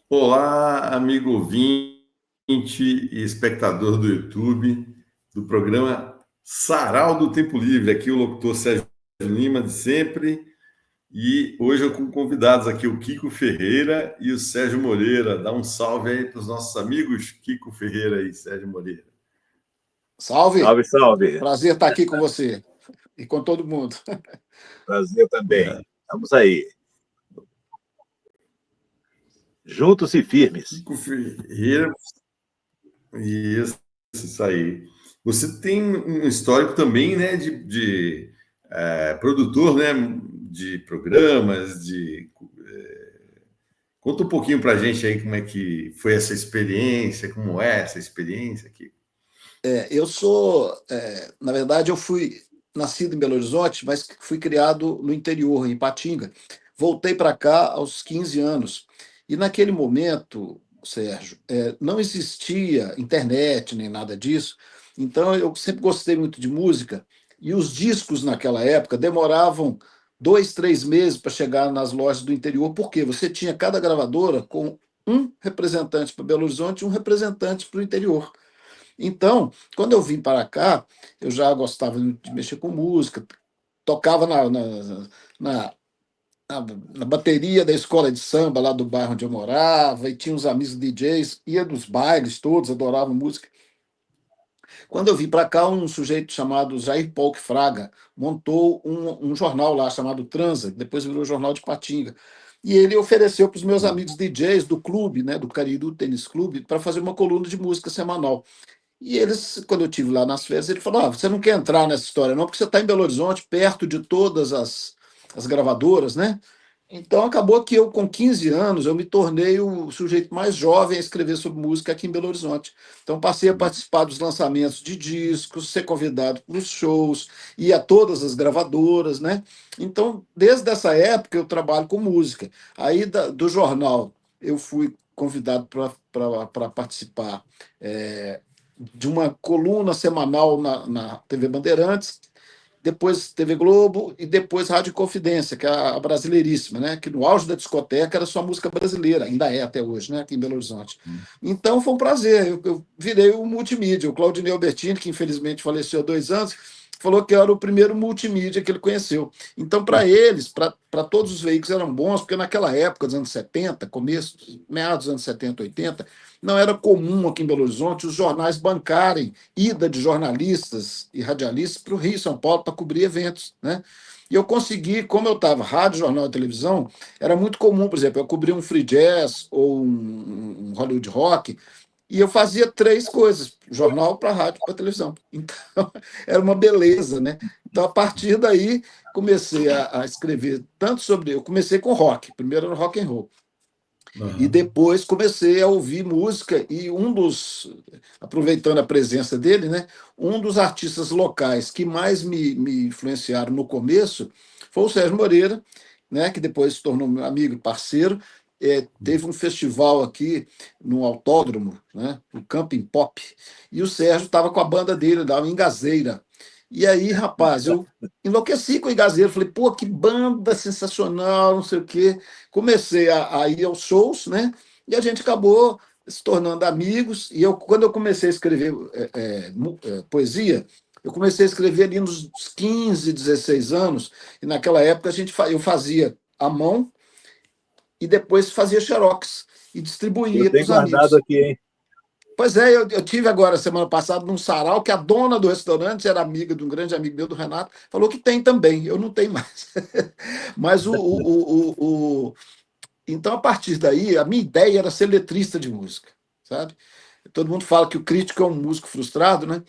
Olá, amigo ouvinte e espectador do YouTube do programa Sarau do Tempo Livre. Aqui o locutor Sérgio Lima de sempre. E hoje eu com convidados aqui o Kiko Ferreira e o Sérgio Moreira. Dá um salve aí para os nossos amigos Kiko Ferreira e Sérgio Moreira. Salve! Salve, salve. Prazer estar aqui com você e com todo mundo. Prazer também. Vamos aí. Juntos e firmes. Kiko Ferreira, isso aí. Você tem um histórico também, né, de produtor, né, de programas, conta um pouquinho para a gente aí como é que foi essa experiência, como é essa experiência aqui. Na verdade, eu fui nascido em Belo Horizonte, mas fui criado no interior, em Ipatinga. Voltei para cá aos 15 anos. E naquele momento, Sérgio, não existia internet nem nada disso. Então, eu sempre gostei muito de música. E os discos naquela época demoravam 2, 3 meses para chegar nas lojas do interior, porque você tinha cada gravadora com um representante para Belo Horizonte e um representante para o interior. Então, quando eu vim para cá, eu já gostava de mexer com música, tocava na, na bateria da escola de samba lá do bairro onde eu morava, e tinha uns amigos DJs, ia nos bailes todos, adoravam música. Quando eu vim para cá, um sujeito chamado Jair Polk Fraga montou um jornal lá chamado Transa, que depois virou Jornal de Patinga. E ele ofereceu para os meus amigos DJs do clube, né, do Cariru Tênis Clube, para fazer uma coluna de música semanal. E eles, quando eu estive lá nas férias, ele falou: você não quer entrar nessa história, não, porque você está em Belo Horizonte, perto de todas as gravadoras, né? Então acabou que eu, com 15 anos, eu me tornei o sujeito mais jovem a escrever sobre música aqui em Belo Horizonte. Então passei a participar dos lançamentos de discos, ser convidado para os shows, ir a todas as gravadoras, né? Então, desde essa época, eu trabalho com música. Aí do jornal, eu fui convidado para participar. De uma coluna semanal na TV Bandeirantes, depois TV Globo e depois Rádio Confidência, que é a Brasileiríssima, né? Que no auge da discoteca era só música brasileira, ainda é até hoje, né? Aqui em Belo Horizonte. Então foi um prazer, eu virei o multimídia. O Claudinei Albertini, que infelizmente faleceu há 2 anos, falou que eu era o primeiro multimídia que ele conheceu. Então, para eles, para todos os veículos eram bons, porque naquela época, dos anos 70, começo, meados dos anos 70, 80, não era comum aqui em Belo Horizonte os jornais bancarem ida de jornalistas e radialistas para o Rio e São Paulo para cobrir eventos, né? E eu consegui, como eu estava rádio, jornal e televisão, era muito comum, por exemplo, eu cobria um free jazz ou um Hollywood rock, e eu fazia 3 coisas: jornal, para rádio, para televisão. Então, era uma beleza, né? Então, a partir daí, comecei a escrever tanto sobre. Eu comecei com rock, primeiro era rock and roll. E depois comecei a ouvir música, e aproveitando a presença dele, né, um dos artistas locais que mais me influenciaram no começo foi o Sérgio Moreira, né, que depois se tornou meu amigo e parceiro. Teve um festival aqui no Autódromo, né, o Camping Pop, e o Sérgio estava com a banda dele lá, o Engazeira. E aí, rapaz, eu enlouqueci com o Engazeira, falei: pô, que banda sensacional, não sei o quê. Comecei a ir aos shows, né? E a gente acabou se tornando amigos. E quando eu comecei a escrever poesia, eu comecei a escrever ali nos 15, 16 anos. E naquela época eu fazia à mão e depois fazia xerox e Eu distribuía para tenho os guardado amigos. aqui, hein? Pois é, eu tive agora, semana passada, num sarau, que a dona do restaurante era amiga de um grande amigo meu, do Renato, falou que tem também. Eu não tenho mais. Mas então, a partir daí, a minha ideia era ser letrista de música, sabe? Todo mundo fala que o crítico é um músico frustrado, né?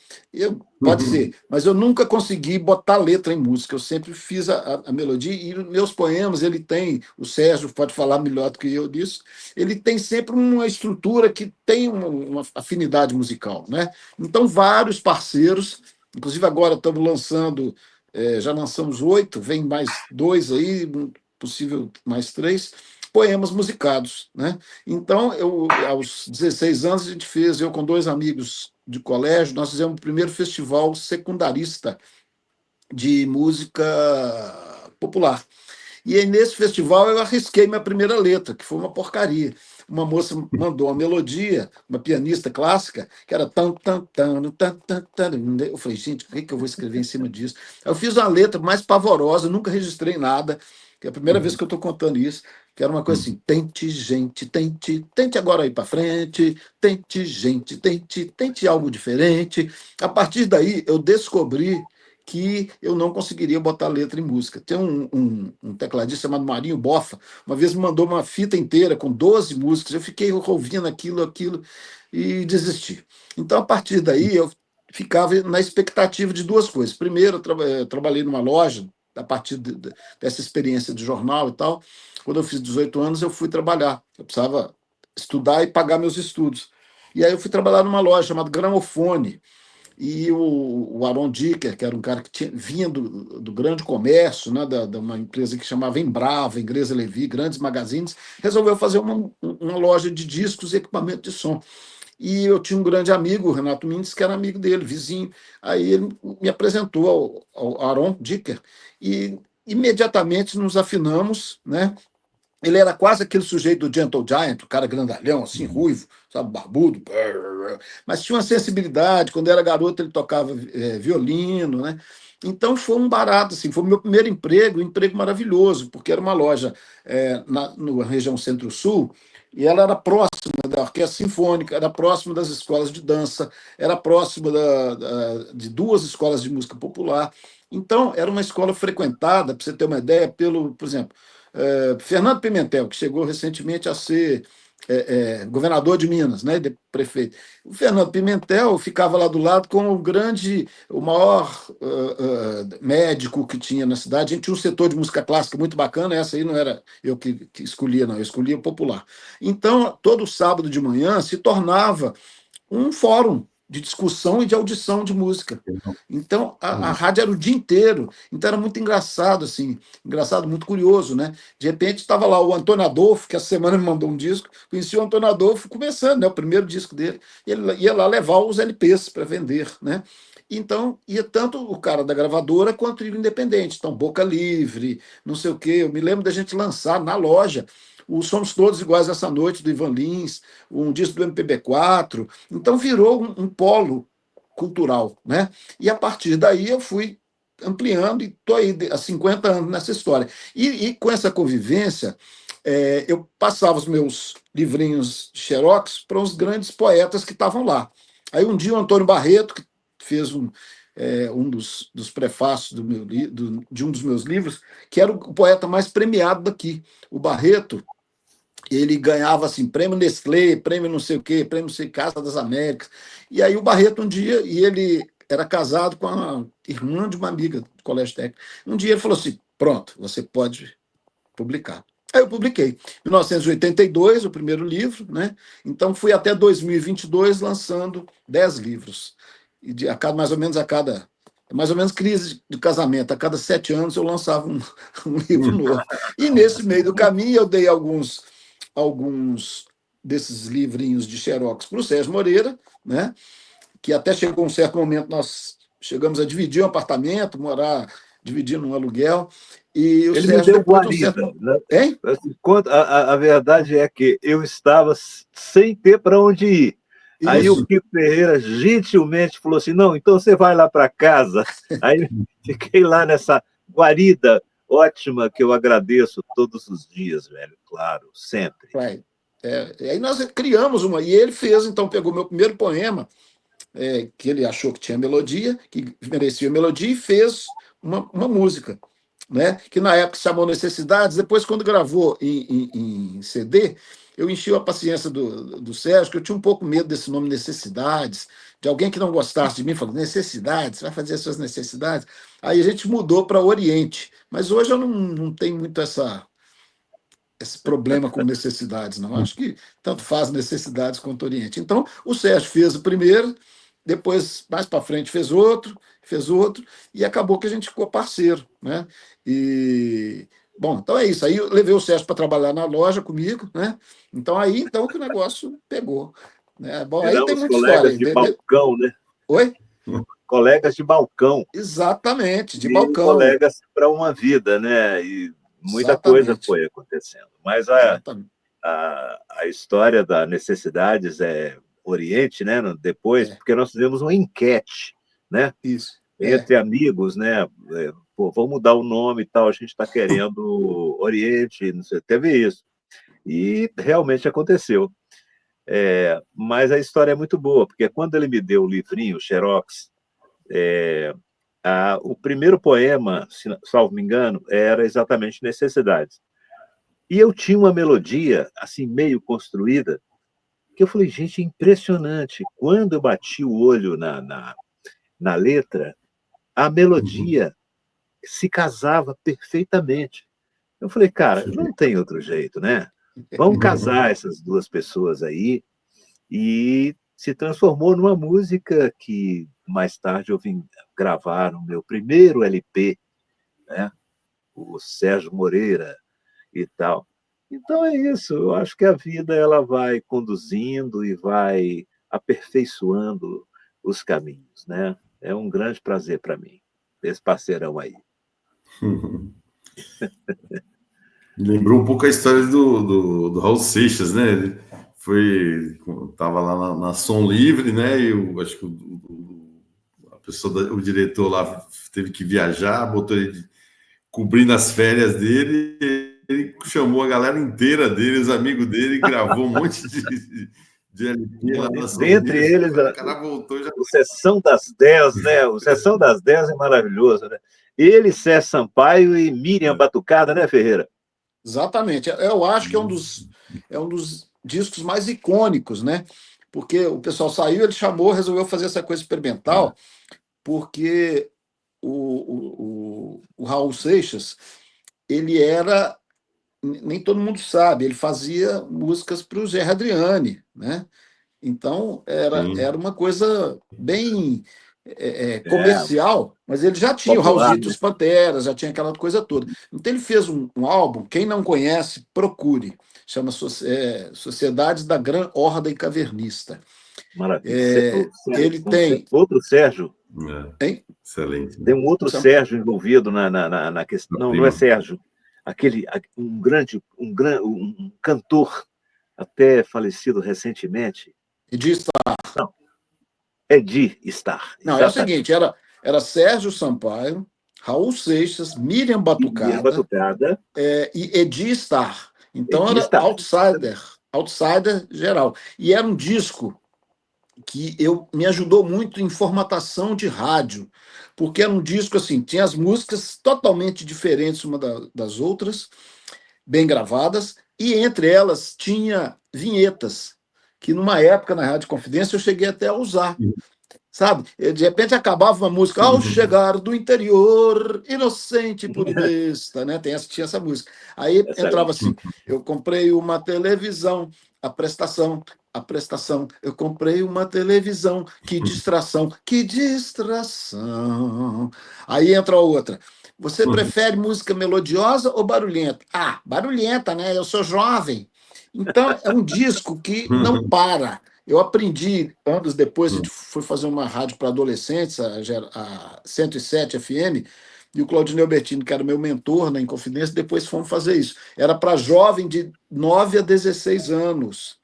Pode ser, mas eu nunca consegui botar letra em música. Eu sempre fiz a melodia, e meus poemas, ele tem, o Sérgio pode falar melhor do que eu disso, ele tem sempre uma estrutura que tem uma afinidade musical, né? Então, vários parceiros, inclusive agora estamos lançando, já lançamos 8, vem mais 2 aí, possível mais 3 poemas musicados, né? Então, aos 16 anos, a gente fez, eu com 2 amigos de colégio, nós fizemos o primeiro festival secundarista de música popular. E aí, nesse festival, eu arrisquei minha primeira letra, que foi uma porcaria. uma moça mandou uma melodia, uma pianista clássica, que era tan, tan, tan, tan, tan, tan. Eu falei, gente, o que eu vou escrever em cima disso? Eu fiz uma letra mais pavorosa, nunca registrei nada, que é a primeira vez que eu estou contando isso, que era uma coisa assim, tente, gente, tente agora ir para frente, tente, gente, tente algo diferente. A partir daí, eu descobri que eu não conseguiria botar letra em música. Tem um tecladista chamado Marinho Boffa, uma vez me mandou uma fita inteira com 12 músicas, eu fiquei ouvindo aquilo, e desisti. Então, a partir daí, eu ficava na expectativa de duas coisas. Primeiro, eu trabalhei numa loja, a partir dessa experiência de jornal e tal. Quando eu fiz 18 anos, eu fui trabalhar. Eu precisava estudar e pagar meus estudos. E aí eu fui trabalhar numa loja chamada Gramofone, e o Aaron Dicker, que era um cara que vinha do grande comércio, né, de uma empresa que chamava Embrava, Ingresa Levi, grandes magazines, resolveu fazer uma loja de discos e equipamento de som. E eu tinha um grande amigo, o Renato Mendes, que era amigo dele, vizinho. Aí ele me apresentou ao Aaron Dicker e imediatamente nos afinamos, né? Ele era quase aquele sujeito do Gentle Giant, o cara grandalhão, assim, ruivo, sabe, barbudo, mas tinha uma sensibilidade. Quando era garoto, ele tocava violino, né? Então foi um barato, assim, foi o meu primeiro emprego, um emprego maravilhoso, porque era uma loja na região Centro-Sul, e ela era próxima da Orquestra Sinfônica, era próxima das escolas de dança, era próxima de duas escolas de música popular. Então, era uma escola frequentada, para você ter uma ideia, por exemplo, Fernando Pimentel, que chegou recentemente a ser governador de Minas, né, prefeito. O Fernando Pimentel ficava lá do lado com o maior médico que tinha na cidade. A gente tinha um setor de música clássica muito bacana, essa aí não era eu que escolhia, não, eu escolhia o popular. Então, todo sábado de manhã se tornava um fórum de discussão e de audição de música. Então, a rádio era o dia inteiro. Então, era muito engraçado, assim, engraçado, muito curioso, né? De repente, estava lá o Antônio Adolfo, que essa semana me mandou um disco, conheci o Antônio Adolfo começando, né? O primeiro disco dele, e ele ia lá levar os LPs para vender, né? Então, ia tanto o cara da gravadora quanto o independente. Então, Boca Livre, não sei o quê. Eu me lembro da gente lançar na loja o Somos Todos Iguais Essa Noite, do Ivan Lins, um disco do MPB4. Então, virou um polo cultural, né? E a partir daí eu fui ampliando e estou aí há 50 anos nessa história. E com essa convivência, eu passava os meus livrinhos de xerox para os grandes poetas que estavam lá. Aí um dia o Antônio Barreto, que fez um dos prefácios de um dos meus livros, que era o poeta mais premiado daqui. O Barreto, ele ganhava assim, prêmio Nestlé, prêmio não sei o quê, prêmio não sei, Casa das Américas. E aí o Barreto um dia, e ele era casado com a irmã de uma amiga do colégio técnico, um dia ele falou assim, pronto, você pode publicar. Aí eu publiquei. Em 1982, o primeiro livro, né? Então fui até 2022 lançando 10 livros. E mais ou menos crise de casamento, a cada 7 anos eu lançava um livro novo. E nesse meio do caminho eu dei alguns desses livrinhos de xerox para o Sérgio Moreira, né? Que até chegou um certo momento, nós chegamos a dividir um apartamento, dividindo um aluguel, e o Ele Sérgio me deu depois de um certo... guarida, né? Hein? A verdade é que eu estava sem ter para onde ir. Isso. Aí o Kiko Ferreira gentilmente falou assim, não, então você vai lá para casa. Aí fiquei lá nessa guarida ótima que eu agradeço todos os dias, velho, claro, sempre. Vai. Aí nós criamos uma, e ele fez, então, pegou meu primeiro poema, que ele achou que tinha melodia, que merecia melodia, e fez uma música, né? Que na época se chamou Necessidades. Depois, quando gravou em CD, eu enchi a paciência do Sérgio, que eu tinha um pouco medo desse nome Necessidades, de alguém que não gostasse de mim, falando, necessidades, vai fazer as suas necessidades. Aí a gente mudou para Oriente, mas hoje eu não tenho muito esse problema com necessidades, não. Acho que tanto faz necessidades quanto Oriente. Então, o Sérgio fez o primeiro, depois, mais para frente, fez outro, e acabou que a gente ficou parceiro, né? Bom, então é isso. Aí eu levei o Sérgio para trabalhar na loja comigo, né? Então que o negócio pegou. Né? Bom, aí tem Éramos muita colegas história. de balcão, né? Oi? Colegas de balcão. Exatamente, de e balcão. Colegas para uma vida, né? E muita coisa Exatamente. foi acontecendo. Mas Exatamente. a história da Necessidades Oriente, né? Depois, porque nós fizemos uma enquete, né? Isso. Entre amigos, né? Pô, vamos mudar o nome e tal, a gente está querendo Oriente, não sei, teve isso. E realmente aconteceu. Mas a história é muito boa, porque quando ele me deu o livrinho, o Xerox, o primeiro poema, se salvo me engano, era exatamente Necessidades. E eu tinha uma melodia, assim, meio construída, que eu falei, gente, é impressionante. Quando eu bati o olho na letra, a melodia se casava perfeitamente. Eu falei, cara, não tem outro jeito, né? Vamos casar essas duas pessoas aí. E se transformou numa música que mais tarde eu vim gravar no meu primeiro LP, né? O Sérgio Moreira e tal. Então é isso, eu acho que a vida ela vai conduzindo e vai aperfeiçoando os caminhos, né? É um grande prazer para mim, esse parceirão aí. Lembrou um pouco a história do Raul Seixas, né? Ele estava lá na Som Livre, né? E eu acho que a pessoa, o diretor lá teve que viajar, botou ele cobrindo as férias dele, ele chamou a galera inteira dele, os amigos dele, gravou um monte de LP lá na Som Dentre Livre. eles, O cara voltou já. O Sessão das 10, né? O Sessão das 10 é maravilhoso, né? Ele, Cé Sampaio e Miriam Batucada, né, Ferreira? Exatamente. Eu acho que é um dos discos mais icônicos, né? Porque o pessoal saiu, ele chamou, resolveu fazer essa coisa experimental, porque o Raul Seixas, ele era, nem todo mundo sabe, ele fazia músicas para o Gerry Adriane, né? Então, era uma coisa bem comercial, mas ele já tinha o Popular, Raulzito e né? os Panteras, já tinha aquela coisa toda. Então, ele fez um álbum, quem não conhece, procure, chama Sociedades da Gran Ordem Cavernista. Maravilha. Ele tem... Outro Sérgio. Hein? Excelente. Tem um outro Sérgio envolvido na questão. Não é Sérgio. Um cantor, até falecido recentemente. Edi Star. Não, Edi Star. Não, é o seguinte, era Sérgio Sampaio, Raul Seixas, Miriam Batucada, e Edi Star. Então era outsider geral. E era um disco que me ajudou muito em formatação de rádio, porque era um disco assim, tinha as músicas totalmente diferentes uma das outras, bem gravadas, e entre elas tinha vinhetas, que numa época na Rádio Confidência eu cheguei até a usar. Sabe? De repente acabava uma música, ao chegar do interior, inocente por besta, né? Tinha essa música. Aí entrava assim, eu comprei uma televisão, a prestação, eu comprei uma televisão, que distração. Aí entra a outra. Você prefere música melodiosa ou barulhenta? Ah, barulhenta, né? Eu sou jovem. Então, é um disco que não para. Eu aprendi, anos depois, a gente foi fazer uma rádio para adolescentes, a 107 FM, e o Claudinei Albertini, que era meu mentor na Inconfidência, depois fomos fazer isso. Era para jovem de 9 a 16 anos.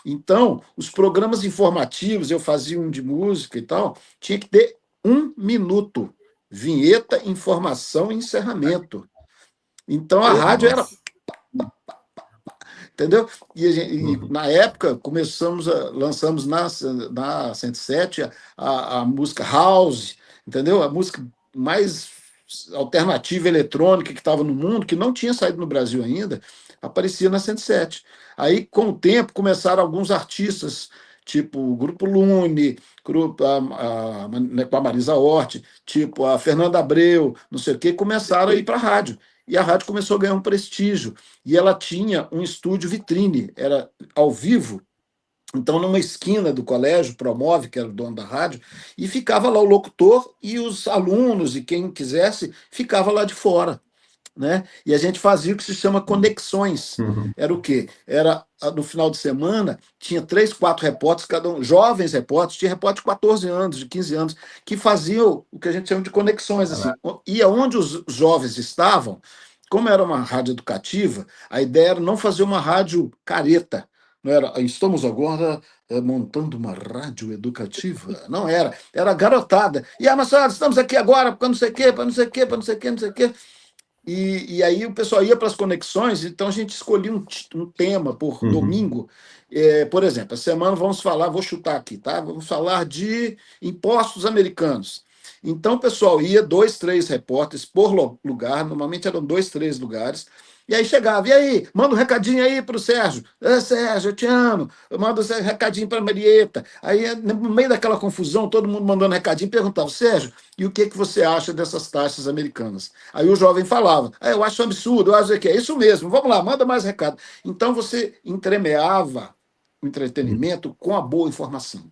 Então, os programas informativos, eu fazia um de música e tal, tinha que ter 1 minuto. Vinheta, informação e encerramento. Então, a rádio era... Entendeu? E na época, lançamos na 107 a música House, entendeu? A música mais alternativa eletrônica que estava no mundo, que não tinha saído no Brasil ainda, aparecia na 107. Aí, com o tempo, começaram alguns artistas, tipo o Grupo Lune, com a Marisa Hort, tipo a Fernanda Abreu, não sei o quê, começaram a ir para a rádio. E a rádio começou a ganhar um prestígio. E ela tinha um estúdio vitrine, era ao vivo. Então, numa esquina do colégio, Promove, que era o dono da rádio, e ficava lá o locutor e os alunos e quem quisesse ficava lá de fora. Né? E a gente fazia o que se chama conexões. Era o quê? Era no final de semana, tinha 3, 4 repórteres, cada um, jovens repórteres, tinha repórter de 14 anos, de 15 anos, que faziam o que a gente chama de conexões. Assim, ia onde os jovens estavam, como era uma rádio educativa, a ideia era não fazer uma rádio careta. Não era, estamos agora montando uma rádio educativa. Não era, era garotada. E a nossa, estamos aqui agora, para não sei o quê, para não sei o quê, para não sei o quê, não sei o quê. E aí o pessoal ia para as conexões, então a gente escolhia um tema por domingo. Por exemplo, a semana vamos falar, vou chutar aqui, tá? Vamos falar de impostos americanos. Então o pessoal ia, 2, 3 repórteres por lugar, normalmente eram 2, 3 lugares, e aí chegava, e aí, manda um recadinho aí para o Sérgio. Sérgio, eu te amo. Eu mando um recadinho para a Marieta. Aí, no meio daquela confusão, todo mundo mandando recadinho, perguntava, Sérgio, e o que você acha dessas taxas americanas? Aí o jovem falava, eu acho um absurdo, eu acho que é isso mesmo, vamos lá, manda mais recado. Então você entremeava o entretenimento com a boa informação.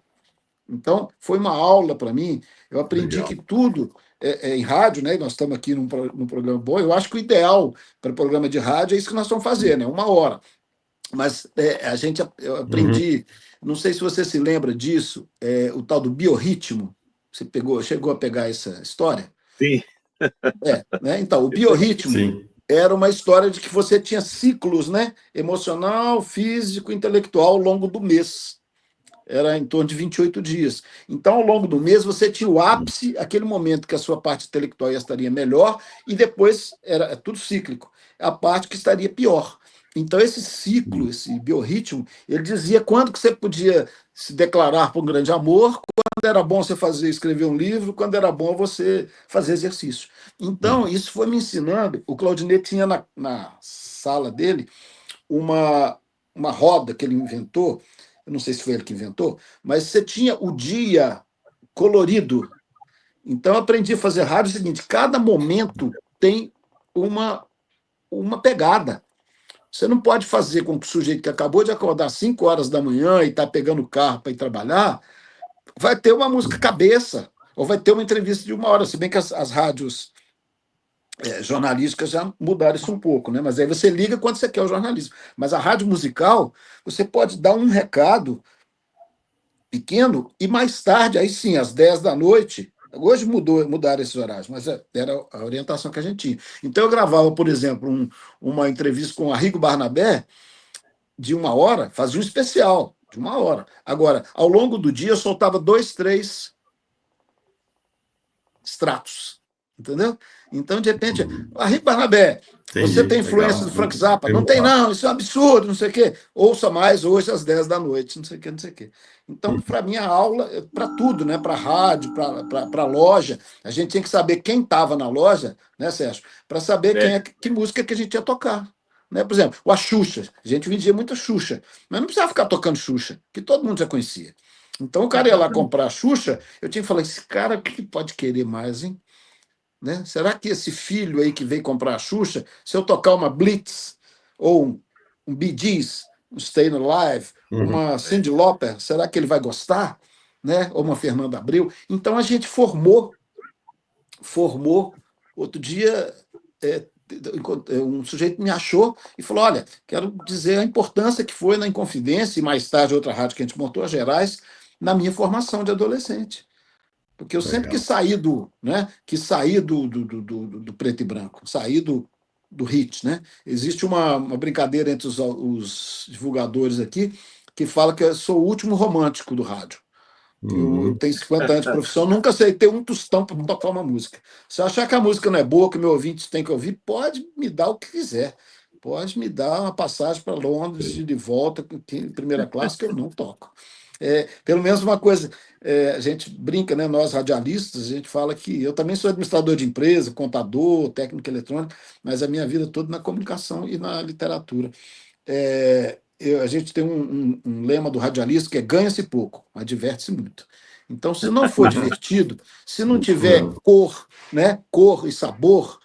Então, foi uma aula para mim. Eu aprendi Legal. que tudo em rádio, né? Nós estamos aqui num programa bom. Eu acho que o ideal para programa de rádio é isso que nós estamos fazendo, né? 1 hora. Mas eu aprendi, não sei se você se lembra disso, o tal do biorritmo. Você chegou a pegar essa história? Sim. Né? Então, o biorritmo Sim. era uma história de que você tinha ciclos, né? Emocional, físico, intelectual ao longo do mês. Era em torno de 28 dias. Então, ao longo do mês, você tinha o ápice, aquele momento que a sua parte intelectual estaria melhor, e depois era tudo cíclico, a parte que estaria pior. Então, esse ciclo, esse biorritmo, ele dizia quando que você podia se declarar por um grande amor, quando era bom você escrever um livro, quando era bom você fazer exercício. Então, isso foi me ensinando. O Claudinei tinha na sala dele uma roda que ele inventou, eu não sei se foi ele que inventou, mas você tinha o dia colorido. Então, eu aprendi a fazer rádio o seguinte: cada momento tem uma pegada. Você não pode fazer com que o sujeito que acabou de acordar às 5 horas da manhã e está pegando o carro para ir trabalhar, vai ter uma música cabeça, ou vai ter uma entrevista de 1 hora, se bem que as rádios jornalísticas já mudaram isso um pouco, né? Mas aí você liga quando você quer o jornalismo. Mas a rádio musical, você pode dar um recado pequeno e mais tarde, aí sim, às 10 da noite. Hoje mudaram esses horários, mas era a orientação que a gente tinha. Então eu gravava, por exemplo, uma entrevista com o Arrigo Barnabé de 1 hora, fazia um especial de 1 hora. Agora, ao longo do dia, eu soltava 2, 3 extratos. Entendeu? Então, de repente, Arrigo Barnabé, você tem influência do Frank Zappa? Não tem, não, isso é um absurdo, não sei o quê. Ouça mais hoje às 10 da noite, não sei o quê, não sei o quê. Então, para mim, a aula, para tudo, né? Para rádio, para loja, a gente tinha que saber quem estava na loja, né, Sérgio? Para saber que música que a gente ia tocar. Né? Por exemplo, a Xuxa. A gente vendia muita Xuxa, mas não precisava ficar tocando Xuxa, que todo mundo já conhecia. Então, o cara ia lá comprar a Xuxa, eu tinha que falar, esse cara, o que pode querer mais, hein? Né? Será que esse filho aí que veio comprar a Xuxa, se eu tocar uma Blitz, ou um Bee Gees, um Staying Alive, uma Cyndi Lauper, será que ele vai gostar? Né? Ou uma Fernanda Abreu? Então a gente formou. Outro dia, um sujeito me achou e falou: olha, quero dizer a importância que foi na Inconfidência, e mais tarde outra rádio que a gente montou, a Gerais, na minha formação de adolescente. Porque eu sempre quis sair do preto e branco, sair do hit. Né? Existe uma brincadeira entre os divulgadores aqui que fala que eu sou o último romântico do rádio. Eu tenho 50 anos de profissão, nunca aceitei um tostão para tocar uma música. Se eu achar que a música não é boa, que o meu ouvinte tem que ouvir, pode me dar o que quiser. Pode me dar uma passagem para Londres de volta, em primeira classe, que eu não toco. Pelo menos uma coisa, a gente brinca, né? Nós radialistas, a gente fala que eu também sou administrador de empresa, contador, técnico eletrônico, mas a minha vida toda na comunicação e na literatura. A gente tem um lema do radialista que é ganha-se pouco, mas diverte-se muito. Então, se não for divertido, se não tiver cor, né? Cor e sabor,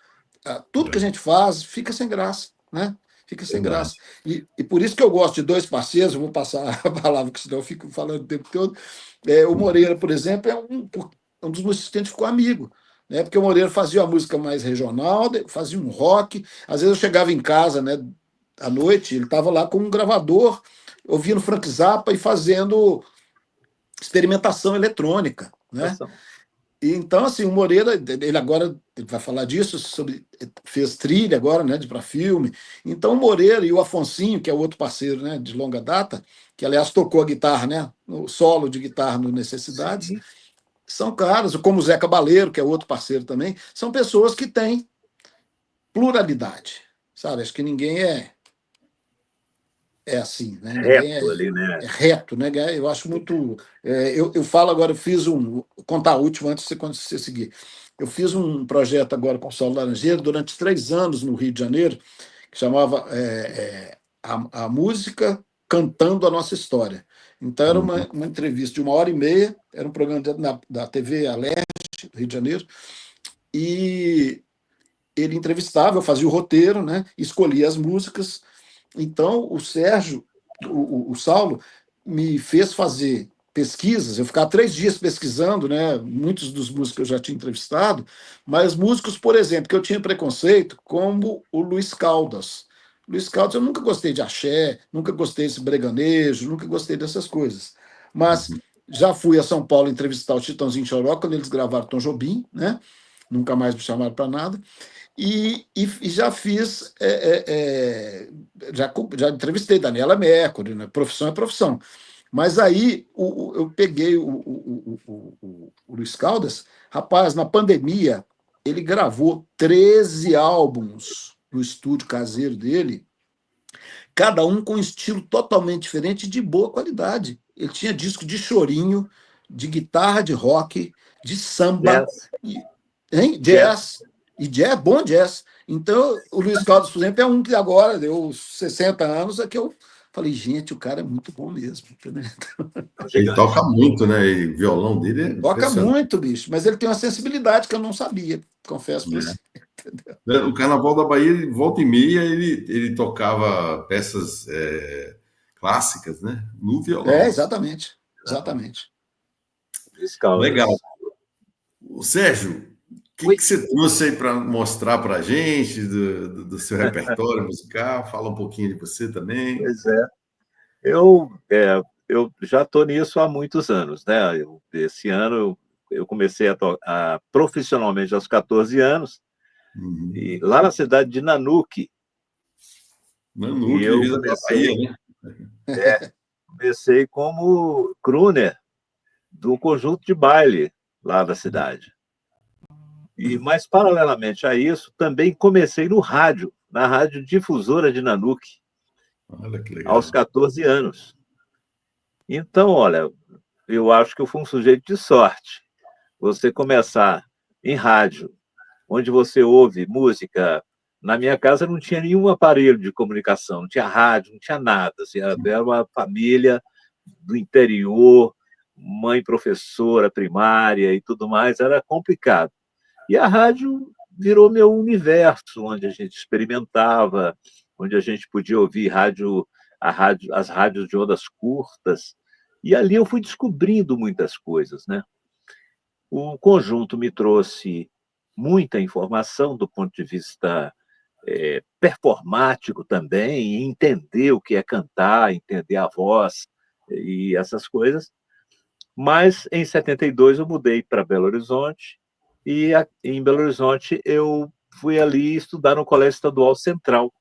tudo que a gente faz fica sem graça, né? Fica sem graça. E por isso que eu gosto de 2 parceiros, eu vou passar a palavra, que senão eu fico falando o tempo todo. O Moreira, por exemplo, é um dos músicos que a gente ficou amigo, né? Porque o Moreira fazia uma música mais regional, fazia um rock. Às vezes eu chegava em casa, né, à noite, ele estava lá com um gravador, ouvindo Frank Zappa e fazendo experimentação eletrônica. Né? E então, assim, o Moreira, ele agora ele vai falar disso, fez trilha agora, né, para filme. Então, o Moreira e o Afonsinho, que é outro parceiro, né, de longa data, que aliás tocou a guitarra, né, no solo de guitarra no Necessidades, Sim. são caras, como o Zé Cabaleiro, que é outro parceiro também, são pessoas que têm pluralidade, sabe? Acho que ninguém é assim, né? Ninguém Reto ali, né? é reto, né? Eu acho muito. Eu falo agora, eu fiz vou contar a última antes de você seguir. Eu fiz um projeto agora com o Saulo Laranjeiro durante 3 anos no Rio de Janeiro, que chamava a Música Cantando a Nossa História. Então, era Uhum. uma entrevista de 1h30, era um programa da TV Aleste, do Rio de Janeiro, e ele entrevistava, eu fazia o roteiro, né? Escolhia as músicas. Então, o Sérgio, o Saulo, me fez fazer pesquisas. Eu ficava 3 dias pesquisando, né? Muitos dos músicos que eu já tinha entrevistado, mas músicos, por exemplo, que eu tinha preconceito, como o Luiz Caldas. Luiz Caldas, eu nunca gostei de axé, nunca gostei desse breganejo, nunca gostei dessas coisas. Mas Uhum. já fui a São Paulo entrevistar o Chitãozinho Choró quando eles gravaram Tom Jobim, né? Nunca mais me chamaram para nada. E já fiz, já entrevistei Daniela Mercury, né? Profissão é profissão. Mas aí eu peguei o Luiz Caldas, rapaz, na pandemia, ele gravou 13 álbuns no estúdio caseiro dele, cada um com um estilo totalmente diferente e de boa qualidade. Ele tinha disco de chorinho, de guitarra de rock, de samba, Jazz, hein? jazz. Jazz. E jazz, bom jazz. Então, o Luiz Caldas, por exemplo, é um que agora deu 60 anos, é que eu falei, gente, o cara é muito bom mesmo. Entendeu? É um Ele toca gigante. muito, né? E o violão dele é Toca impressionante. muito, bicho, mas ele tem uma sensibilidade que eu não sabia, confesso para você. Né? O Carnaval da Bahia, ele, volta e meia, ele tocava peças clássicas, né? No violão. Exatamente. Exatamente. Luiz Legal. Caldas. O Sérgio, o que, Oi. que você trouxe aí para mostrar para a gente do seu repertório musical? Fala um pouquinho de você também. Pois é. Eu já estou nisso há muitos anos, né? Esse ano eu comecei profissionalmente aos 14 anos, Uhum. e lá na cidade de Nanuque, e Nanuque, eu divisa com a Bahia, comecei, né? comecei como crooner do conjunto de baile lá da cidade. Mas, paralelamente a isso, também comecei no rádio, na rádio difusora de Nanuque, Olha que aos legal. 14 anos. Então, olha, eu acho que eu fui um sujeito de sorte. Você começar em rádio, onde você ouve música. Na minha casa não tinha nenhum aparelho de comunicação, não tinha rádio, não tinha nada. Assim, era uma família do interior, mãe professora primária e tudo mais, era complicado. E a rádio virou meu universo, onde a gente experimentava, onde a gente podia ouvir as rádios de ondas curtas. E ali eu fui descobrindo muitas coisas, né? O conjunto me trouxe muita informação do ponto de vista performático também, entender o que é cantar, entender a voz e essas coisas. Mas, em 72, eu mudei para Belo Horizonte, e em Belo Horizonte eu fui ali estudar no Colégio Estadual Central,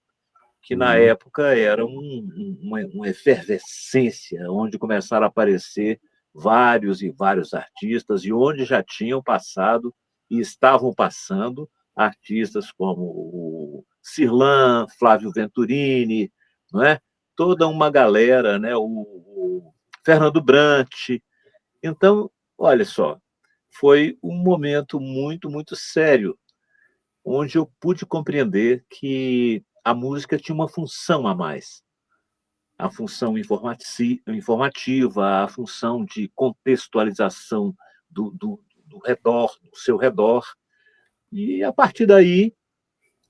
que na Uhum. época era uma efervescência, onde começaram a aparecer vários e vários artistas, e onde já tinham passado e estavam passando artistas como o Cirlan, Flávio Venturini, não é? Toda uma galera, né? O Fernando Brant. Então, olha só, foi um momento muito, muito sério, onde eu pude compreender que a música tinha uma função a mais. A função informativa, a função de contextualização do redor, do seu redor. E, a partir daí,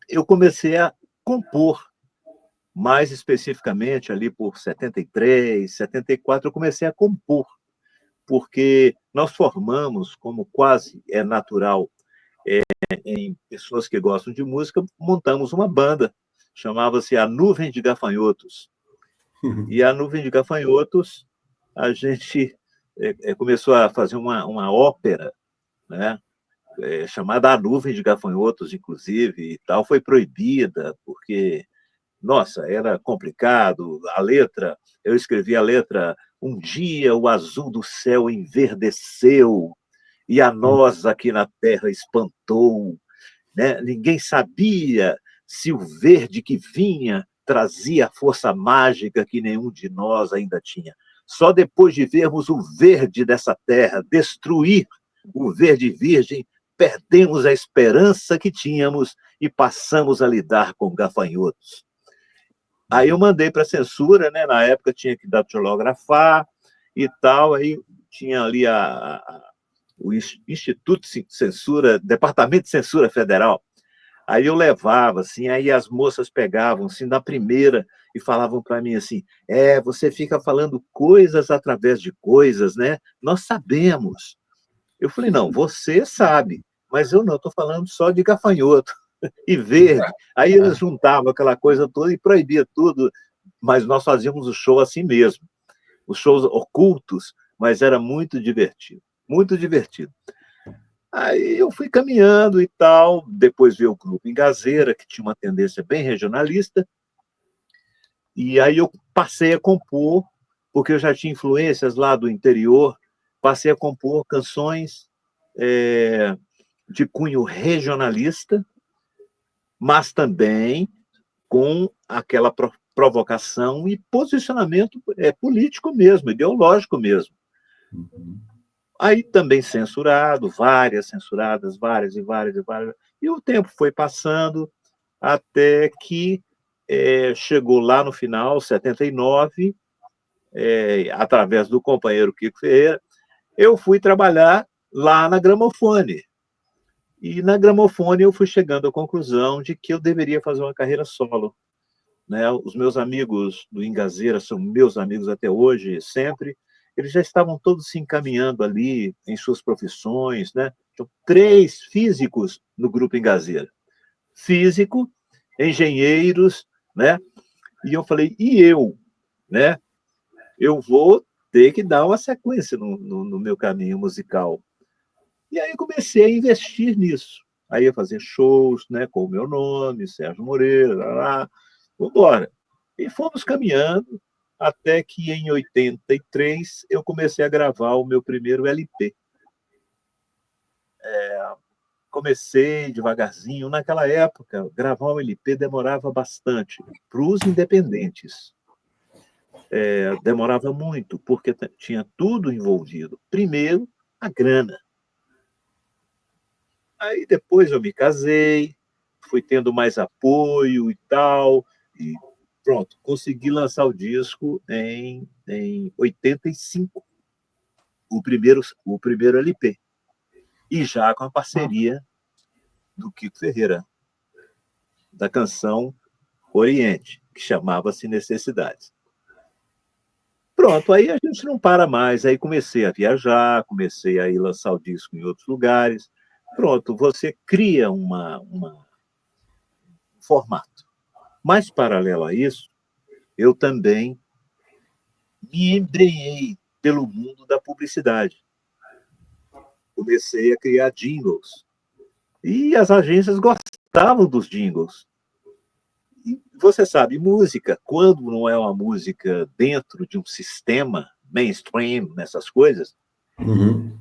eu comecei a compor. Mais especificamente, ali por 73, 74, eu comecei a compor, porque nós formamos, como quase é natural em pessoas que gostam de música, montamos uma banda, chamava-se A Nuvem de Gafanhotos. E a Nuvem de Gafanhotos, a gente começou a fazer uma ópera né? Chamada A Nuvem de Gafanhotos, inclusive, e tal, foi proibida, porque, nossa, era complicado. A letra, eu escrevi a letra: um dia o azul do céu enverdeceu e a nós aqui na terra espantou, né? Ninguém sabia se o verde que vinha trazia a força mágica que nenhum de nós ainda tinha. Só depois de vermos o verde dessa terra destruir o verde virgem, perdemos a esperança que tínhamos e passamos a lidar com gafanhotos. Aí eu mandei para a censura, né? Na época tinha que datilografar e tal, aí tinha ali o Instituto de Censura, Departamento de Censura Federal. Aí eu levava, assim, aí as moças pegavam, assim, na primeira e falavam para mim assim: você fica falando coisas através de coisas, né? Nós sabemos. Eu falei: não, você sabe, mas eu não estou falando só de gafanhoto e verde. Aí eles juntavam aquela coisa toda e proibia tudo, mas nós fazíamos o show assim mesmo, os shows ocultos, mas era muito divertido, muito divertido. Aí eu fui caminhando e tal, depois veio o Grupo Ingazeira, que tinha uma tendência bem regionalista, e aí eu passei a compor, porque eu já tinha influências lá do interior, passei a compor canções de cunho regionalista, mas também com aquela provocação e posicionamento político mesmo, ideológico mesmo. Uhum. Aí também censurado, várias censuradas, várias e várias e várias. E o tempo foi passando até que chegou lá no final, 79, através do companheiro Kiko Ferreira, eu fui trabalhar lá na Gramofone. E na Gramofone eu fui chegando à conclusão de que eu deveria fazer uma carreira solo, né? Os meus amigos do Ingazeira são meus amigos até hoje, sempre. Eles já estavam todos se encaminhando ali em suas profissões, né? Tinham 3 físicos no Grupo Ingazeira. Físico, engenheiros, né? E eu falei: e eu, né? Eu vou ter que dar uma sequência no meu caminho musical. E aí comecei a investir nisso. Aí ia fazer shows, né, com o meu nome, Sérgio Moreira, lá, vamos embora. E fomos caminhando até que em 83 eu comecei a gravar o meu primeiro LP. Comecei devagarzinho. Naquela época, gravar um LP demorava bastante. Para os independentes, demorava muito, porque tinha tudo envolvido. Primeiro, a grana. Aí depois eu me casei, fui tendo mais apoio e tal, e pronto, consegui lançar o disco em 85, o primeiro LP, e já com a parceria do Kiko Ferreira, da canção Oriente, que chamava-se Necessidades. Pronto, aí a gente não para mais, aí comecei a viajar, comecei a ir lançar o disco em outros lugares. Pronto, você cria um formato. Mas, paralelo a isso, eu também me embrenhei pelo mundo da publicidade. Comecei a criar jingles. E as agências gostavam dos jingles. E você sabe, música, quando não é uma música dentro de um sistema mainstream, nessas coisas, Uhum.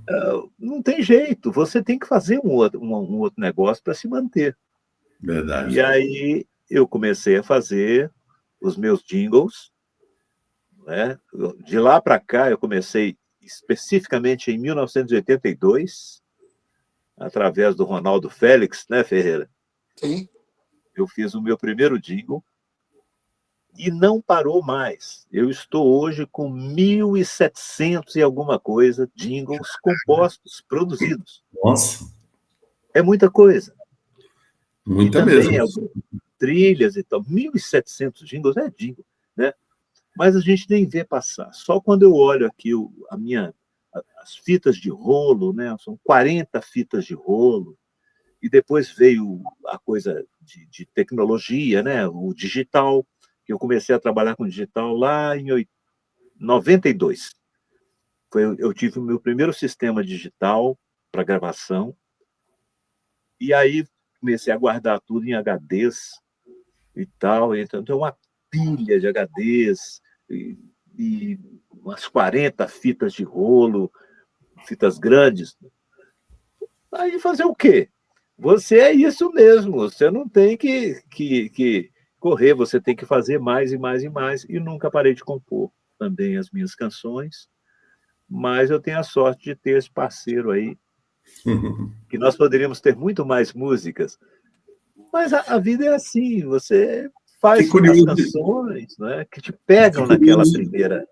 não tem jeito. Você tem que fazer um outro negócio para se manter. Verdade. E aí eu comecei a fazer os meus jingles, né? De lá para cá, eu comecei especificamente em 1982, através do Ronaldo Félix, né, Ferreira? Sim. Eu fiz o meu primeiro jingle e não parou mais. Eu estou hoje com 1.700 e alguma coisa jingles compostos, produzidos. Nossa, É muita coisa. E muita também mesmo. algumas trilhas e tal. 1.700 jingles é jingle, né? Mas a gente nem vê passar. Só quando eu olho aqui as fitas de rolo, né? São 40 fitas de rolo, e depois veio a coisa de tecnologia, né? O digital, que eu comecei a trabalhar com digital lá em 92. Eu tive o meu primeiro sistema digital para gravação. E aí comecei a guardar tudo em HDs e tal. Então, tem uma pilha de HDs e umas 40 fitas de rolo, fitas grandes. Aí fazer o quê? Você é isso mesmo, você não tem que correr, você tem que fazer mais e mais e mais. E nunca parei de compor também as minhas canções, mas eu tenho a sorte de ter esse parceiro aí, que nós poderíamos ter muito mais músicas, mas a vida é assim, você Que faz as curioso, canções, né, que te pegam naquela primeira...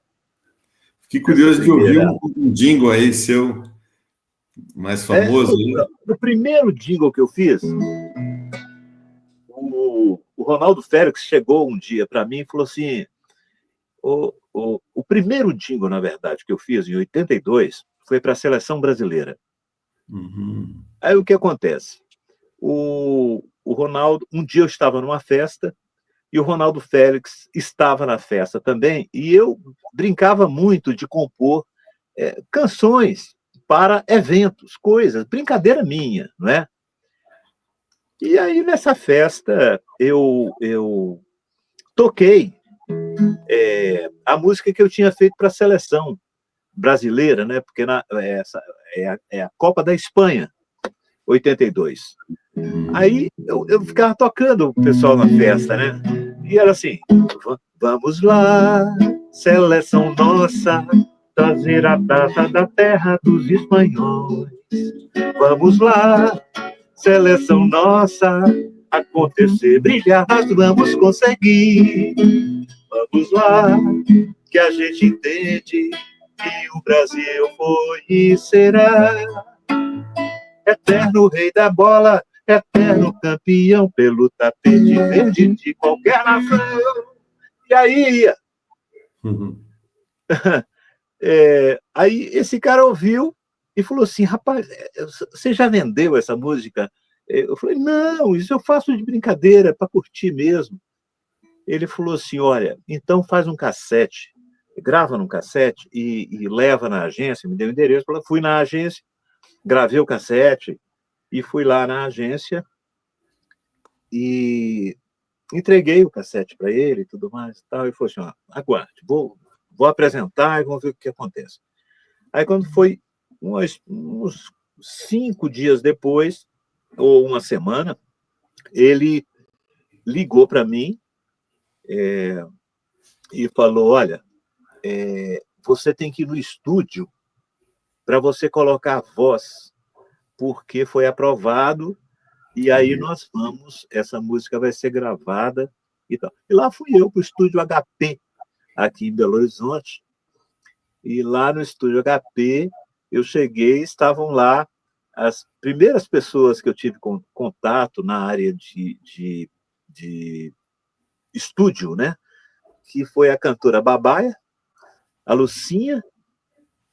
que Nessa curioso de ouvir primeira... um jingle aí seu mais famoso. No primeiro jingle que eu fiz, o Ronaldo Félix chegou um dia para mim e falou assim, o primeiro jingle, na verdade, que eu fiz em 82 foi para a Seleção Brasileira. Uhum. Aí o que acontece? O Ronaldo, um dia eu estava numa festa e o Ronaldo Félix estava na festa também, e eu brincava muito de compor canções para eventos, coisas, brincadeira minha, não é? E aí, nessa festa, eu toquei a música que eu tinha feito para a seleção brasileira, né? Porque essa é a Copa da Espanha, 82. Aí eu ficava tocando o pessoal na festa, né? E era assim, vamos lá, seleção nossa, trazer a taça da terra dos espanhóis. Vamos lá, seleção nossa, acontecer, brilhar, nós vamos conseguir. Vamos lá, que a gente entende que o Brasil foi e será eterno rei da bola, eterno campeão pelo tapete verde de qualquer nação. E aí, aí esse cara ouviu e falou assim, rapaz, você já vendeu essa música? Eu falei, não, isso eu faço de brincadeira, para curtir mesmo. Ele falou assim, olha, então faz um cassete, grava num cassete e leva na agência, me deu o endereço, fui na agência, gravei o cassete e fui lá na agência e entreguei o cassete para ele e tudo mais e tal, e falou assim, ó, aguarde, vou apresentar e vamos ver o que acontece. Aí quando foi uns 5 dias depois, ou uma semana, ele ligou para mim e falou, olha, você tem que ir no estúdio para você colocar a voz, porque foi aprovado, e aí essa música vai ser gravada e tal. E lá fui eu para o estúdio HP, aqui em Belo Horizonte, e lá no estúdio HP, eu cheguei, estavam lá as primeiras pessoas que eu tive contato na área de estúdio, né? Que foi a cantora Babaia, a Lucinha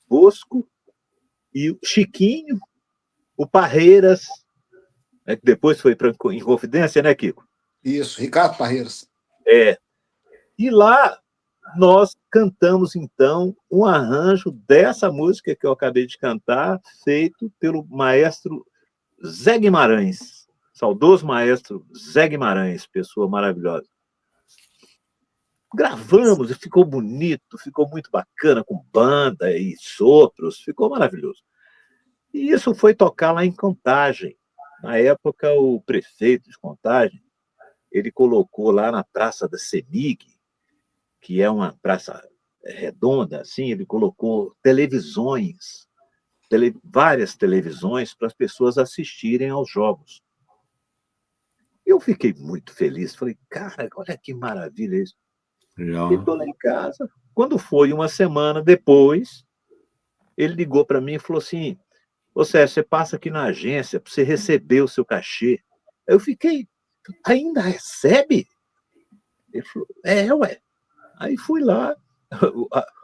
Bosco, e o Chiquinho, o Parreiras, né, que depois foi para Inconfidência, né, Kiko? Isso, Ricardo Parreiras. E lá nós cantamos, então, um arranjo dessa música que eu acabei de cantar, feito pelo maestro Zé Guimarães, saudoso maestro Zé Guimarães, pessoa maravilhosa. Gravamos e ficou bonito, ficou muito bacana, com banda e sopros, ficou maravilhoso. E isso foi tocar lá em Contagem. Na época, o prefeito de Contagem, ele colocou lá na Praça da CEMIG, que é uma praça redonda, assim, ele colocou televisões, várias televisões para as pessoas assistirem aos jogos. Eu fiquei muito feliz, falei, cara, olha que maravilha isso. Legal. E estou lá em casa. Quando foi uma semana depois, ele ligou para mim e falou assim, você passa aqui na agência para você receber o seu cachê. Eu fiquei, ainda recebe? Ele falou, ué. Aí fui lá,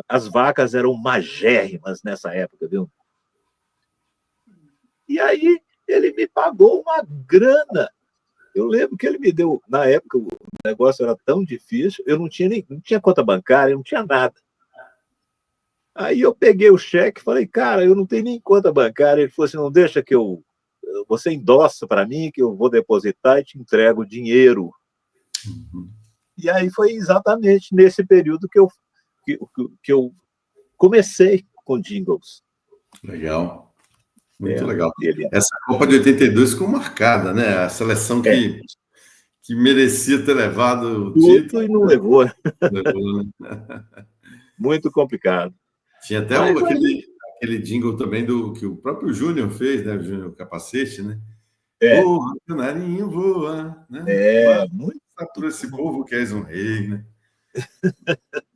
as vacas eram magérrimas nessa época, viu? E aí ele me pagou uma grana. Eu lembro que ele me deu, na época o negócio era tão difícil, eu não tinha conta bancária, não tinha nada. Aí eu peguei o cheque e falei, cara, eu não tenho nem conta bancária. Ele falou assim, não deixa que você endossa para mim, que eu vou depositar e te entrego o dinheiro. E aí foi exatamente nesse período que eu comecei com jingles. Legal. Muito legal. Ele... Essa Copa de 82 ficou marcada, né? A seleção que merecia ter levado o título. E não levou. Levou, né? Muito complicado. Tinha até aquele jingle também que o próprio Júnior fez, né? O Júnior Capacete, né? Voa, canarinho, voa, né? Muito. Por esse povo que és um rei, né?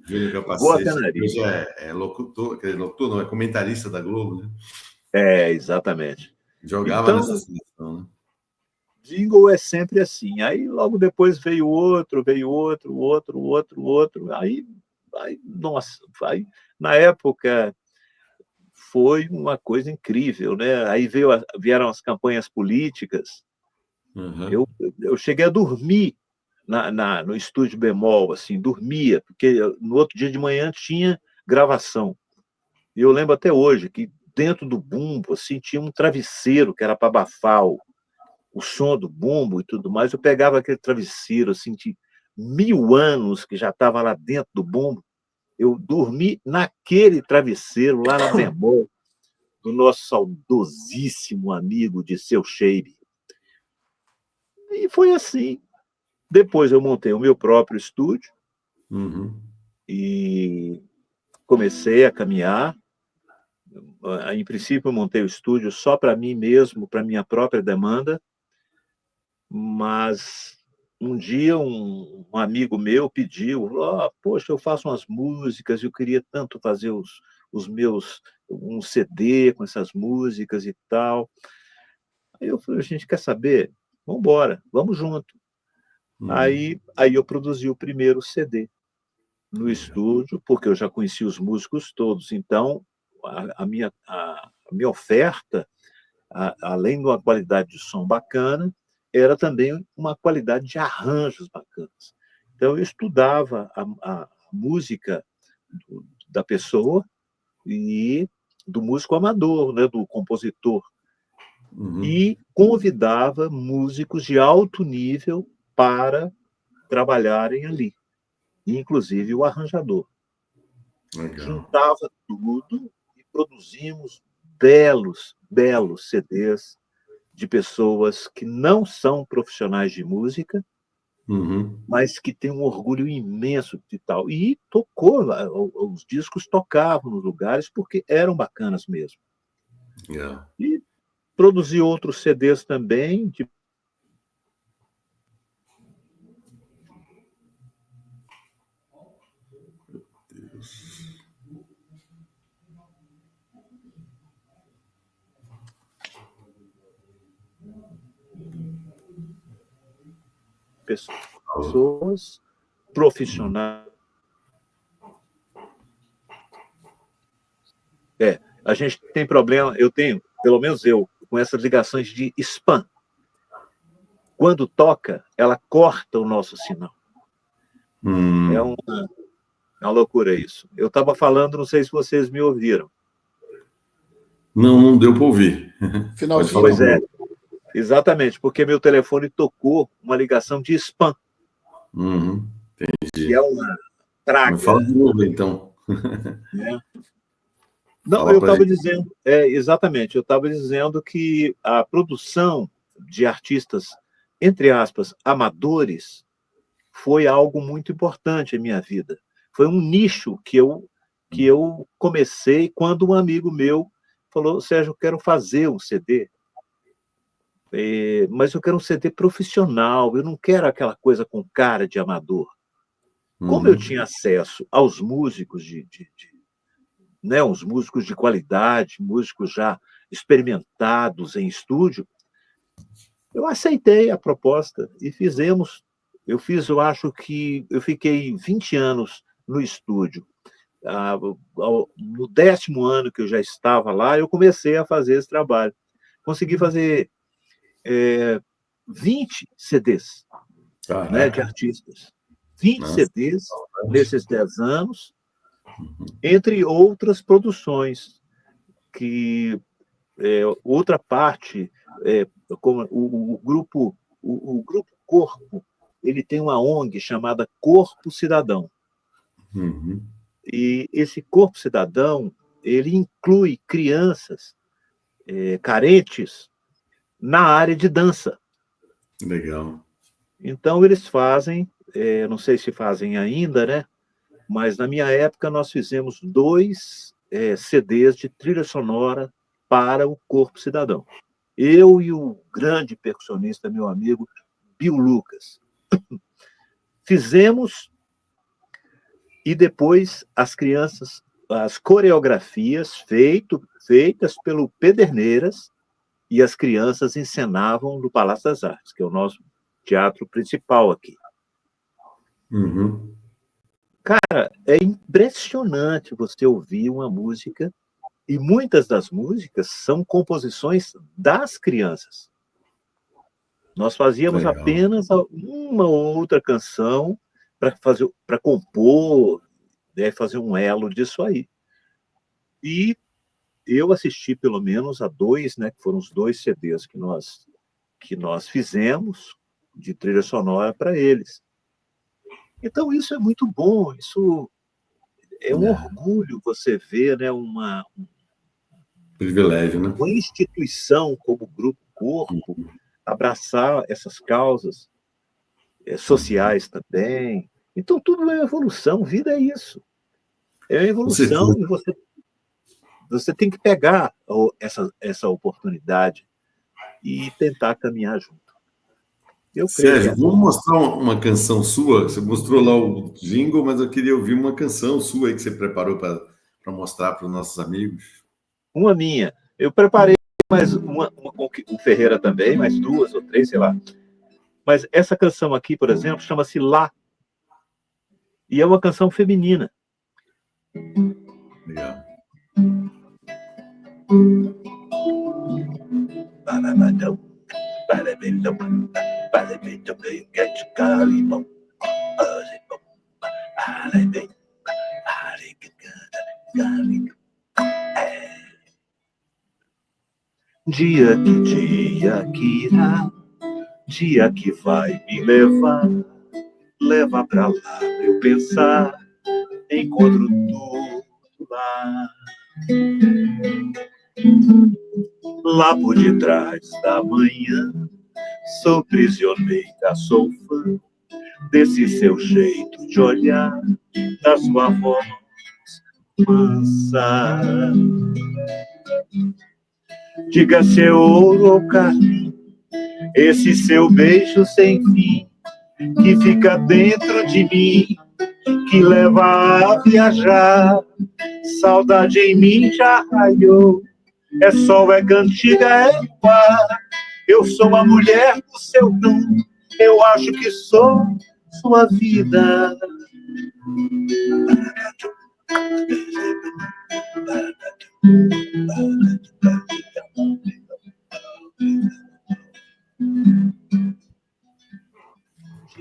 Júnior Voa, Capacete, canarinho. hoje é locutor, quer dizer, locutor não, é comentarista da Globo, né? Exatamente. Jogava nessa seleção, né? Jingle é sempre assim. Aí logo depois veio outro. Aí nossa, na época foi uma coisa incrível, né? Aí vieram as campanhas políticas. Uhum. Eu cheguei a dormir no estúdio Bemol, assim, dormia, porque no outro dia de manhã tinha gravação. E eu lembro até hoje que dentro do bumbo assim, tinha um travesseiro que era para abafar o som do bumbo e tudo mais. Eu pegava aquele travesseiro assim, de 1000 anos que já estava lá dentro do bumbo. Eu dormi naquele travesseiro, lá na Bemol, do nosso saudosíssimo amigo Dirceu Cheire. E foi assim. Depois eu montei o meu próprio estúdio e comecei a caminhar. Em princípio, eu montei o estúdio só para mim mesmo, para minha própria demanda, mas um dia um amigo meu pediu, poxa, eu faço umas músicas, eu queria tanto fazer os meus, um CD com essas músicas e tal. Aí eu falei, a gente quer saber? Vamos embora, vamos junto. Aí eu produzi o primeiro CD no estúdio, porque eu já conhecia os músicos todos. Então, a minha oferta, além de uma qualidade de som bacana, era também uma qualidade de arranjos bacanas. Então, eu estudava a música da pessoa e do músico amador, né, do compositor, e convidava músicos de alto nível para trabalharem ali, inclusive o arranjador. Legal. Juntava tudo e produzimos belos CDs de pessoas que não são profissionais de música, mas que têm um orgulho imenso de tal. E tocou, os discos tocavam nos lugares porque eram bacanas mesmo. E produzi outros CDs também, de pessoas profissionais. A gente tem problema, eu tenho, pelo menos eu, com essas ligações de spam. Quando toca, ela corta o nosso sinal. É uma loucura isso. Eu estava falando, não sei se vocês me ouviram. Não deu para ouvir. Finalzinho. Pois é, exatamente, porque meu telefone tocou uma ligação de spam. Entendi. Que é uma praga. Mas fala de novo, então. Não, eu estava dizendo, exatamente, eu estava dizendo que a produção de artistas, entre aspas, amadores, foi algo muito importante em minha vida. Foi um nicho que eu comecei quando um amigo meu falou, Sérgio, eu quero fazer um CD, mas eu quero um CD profissional, eu não quero aquela coisa com cara de amador. Como eu tinha acesso aos músicos né, uns músicos de qualidade, músicos já experimentados em estúdio, eu aceitei a proposta e fizemos. Eu acho que eu fiquei 20 anos no estúdio. No 10º ano que eu já estava lá, eu comecei a fazer esse trabalho. Consegui fazer 20 CDs, né, de artistas. 20 CDs nesses 10 anos. entre outras produções, que outra parte, como o grupo Corpo, ele tem uma ONG chamada Corpo Cidadão. Uhum. E esse Corpo Cidadão, ele inclui crianças carentes na área de dança. Legal. Então, eles fazem, não sei se fazem ainda, né? Mas na minha época nós fizemos 2 CDs de trilha sonora para o Corpo Cidadão. Eu e o grande percussionista, meu amigo, Bill Lucas. Fizemos, e depois as crianças, as coreografias feitas pelo Pederneiras, e as crianças encenavam no Palácio das Artes, que é o nosso teatro principal aqui. Uhum. É impressionante você ouvir uma música, e muitas das músicas são composições das crianças. Nós fazíamos Legal. apenas uma ou outra canção para compor, né, fazer um elo disso aí. E eu assisti pelo menos a 2, né, que foram os 2 CDs que nós fizemos de trilha sonora para eles. Então isso é muito bom, isso é um orgulho você ver, né, uma Privilégio, né? instituição como o Grupo Corpo abraçar essas causas sociais também. Então, tudo é evolução, vida é isso. É Com certeza. evolução, e você tem que pegar essa oportunidade e tentar caminhar junto. Eu creio que Sérgio, vamos mostrar uma canção sua? Você mostrou lá o jingle, mas eu queria ouvir uma canção sua aí que você preparou para mostrar para os nossos amigos. uma minha. Eu preparei mais uma com o Ferreira também, mais 2 ou 3, sei lá. Mas essa canção aqui, por exemplo, chama-se Lá. E é uma canção feminina. Legal. Dia que irá, dia que vai me levar, leva pra lá pra eu pensar, encontro tudo lá. Lá por detrás da manhã, sou prisioneira, sou fã desse seu jeito de olhar, da sua voz mansa. Diga se é ouro ou carne, esse seu beijo sem fim, que fica dentro de mim, que leva a viajar. Saudade em mim já raiou, é sol, é cantiga, é luar. Eu sou a mulher do seu dom, eu acho que sou sua vida.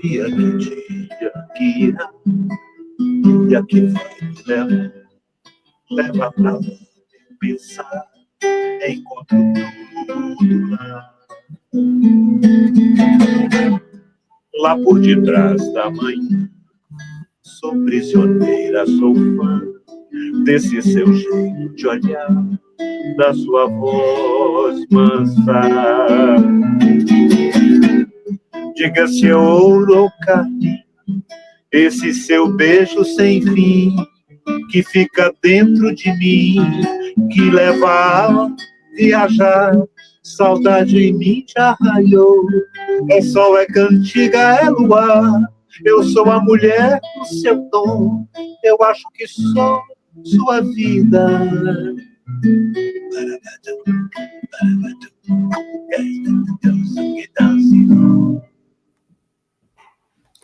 Dia que irá, dia que vai me levar, leva pra lá pensar, encontro tudo lá. Lá por detrás da manhã, sou prisioneira, sou fã desse seu jeito de olhar, da sua voz mansa. Diga se é ouro ou carne, esse seu beijo sem fim, que fica dentro de mim, que leva a viajar. Saudade em mim já raiou, é sol, é cantiga, é luar. Eu sou a mulher do seu dom, eu acho que sou sua vida.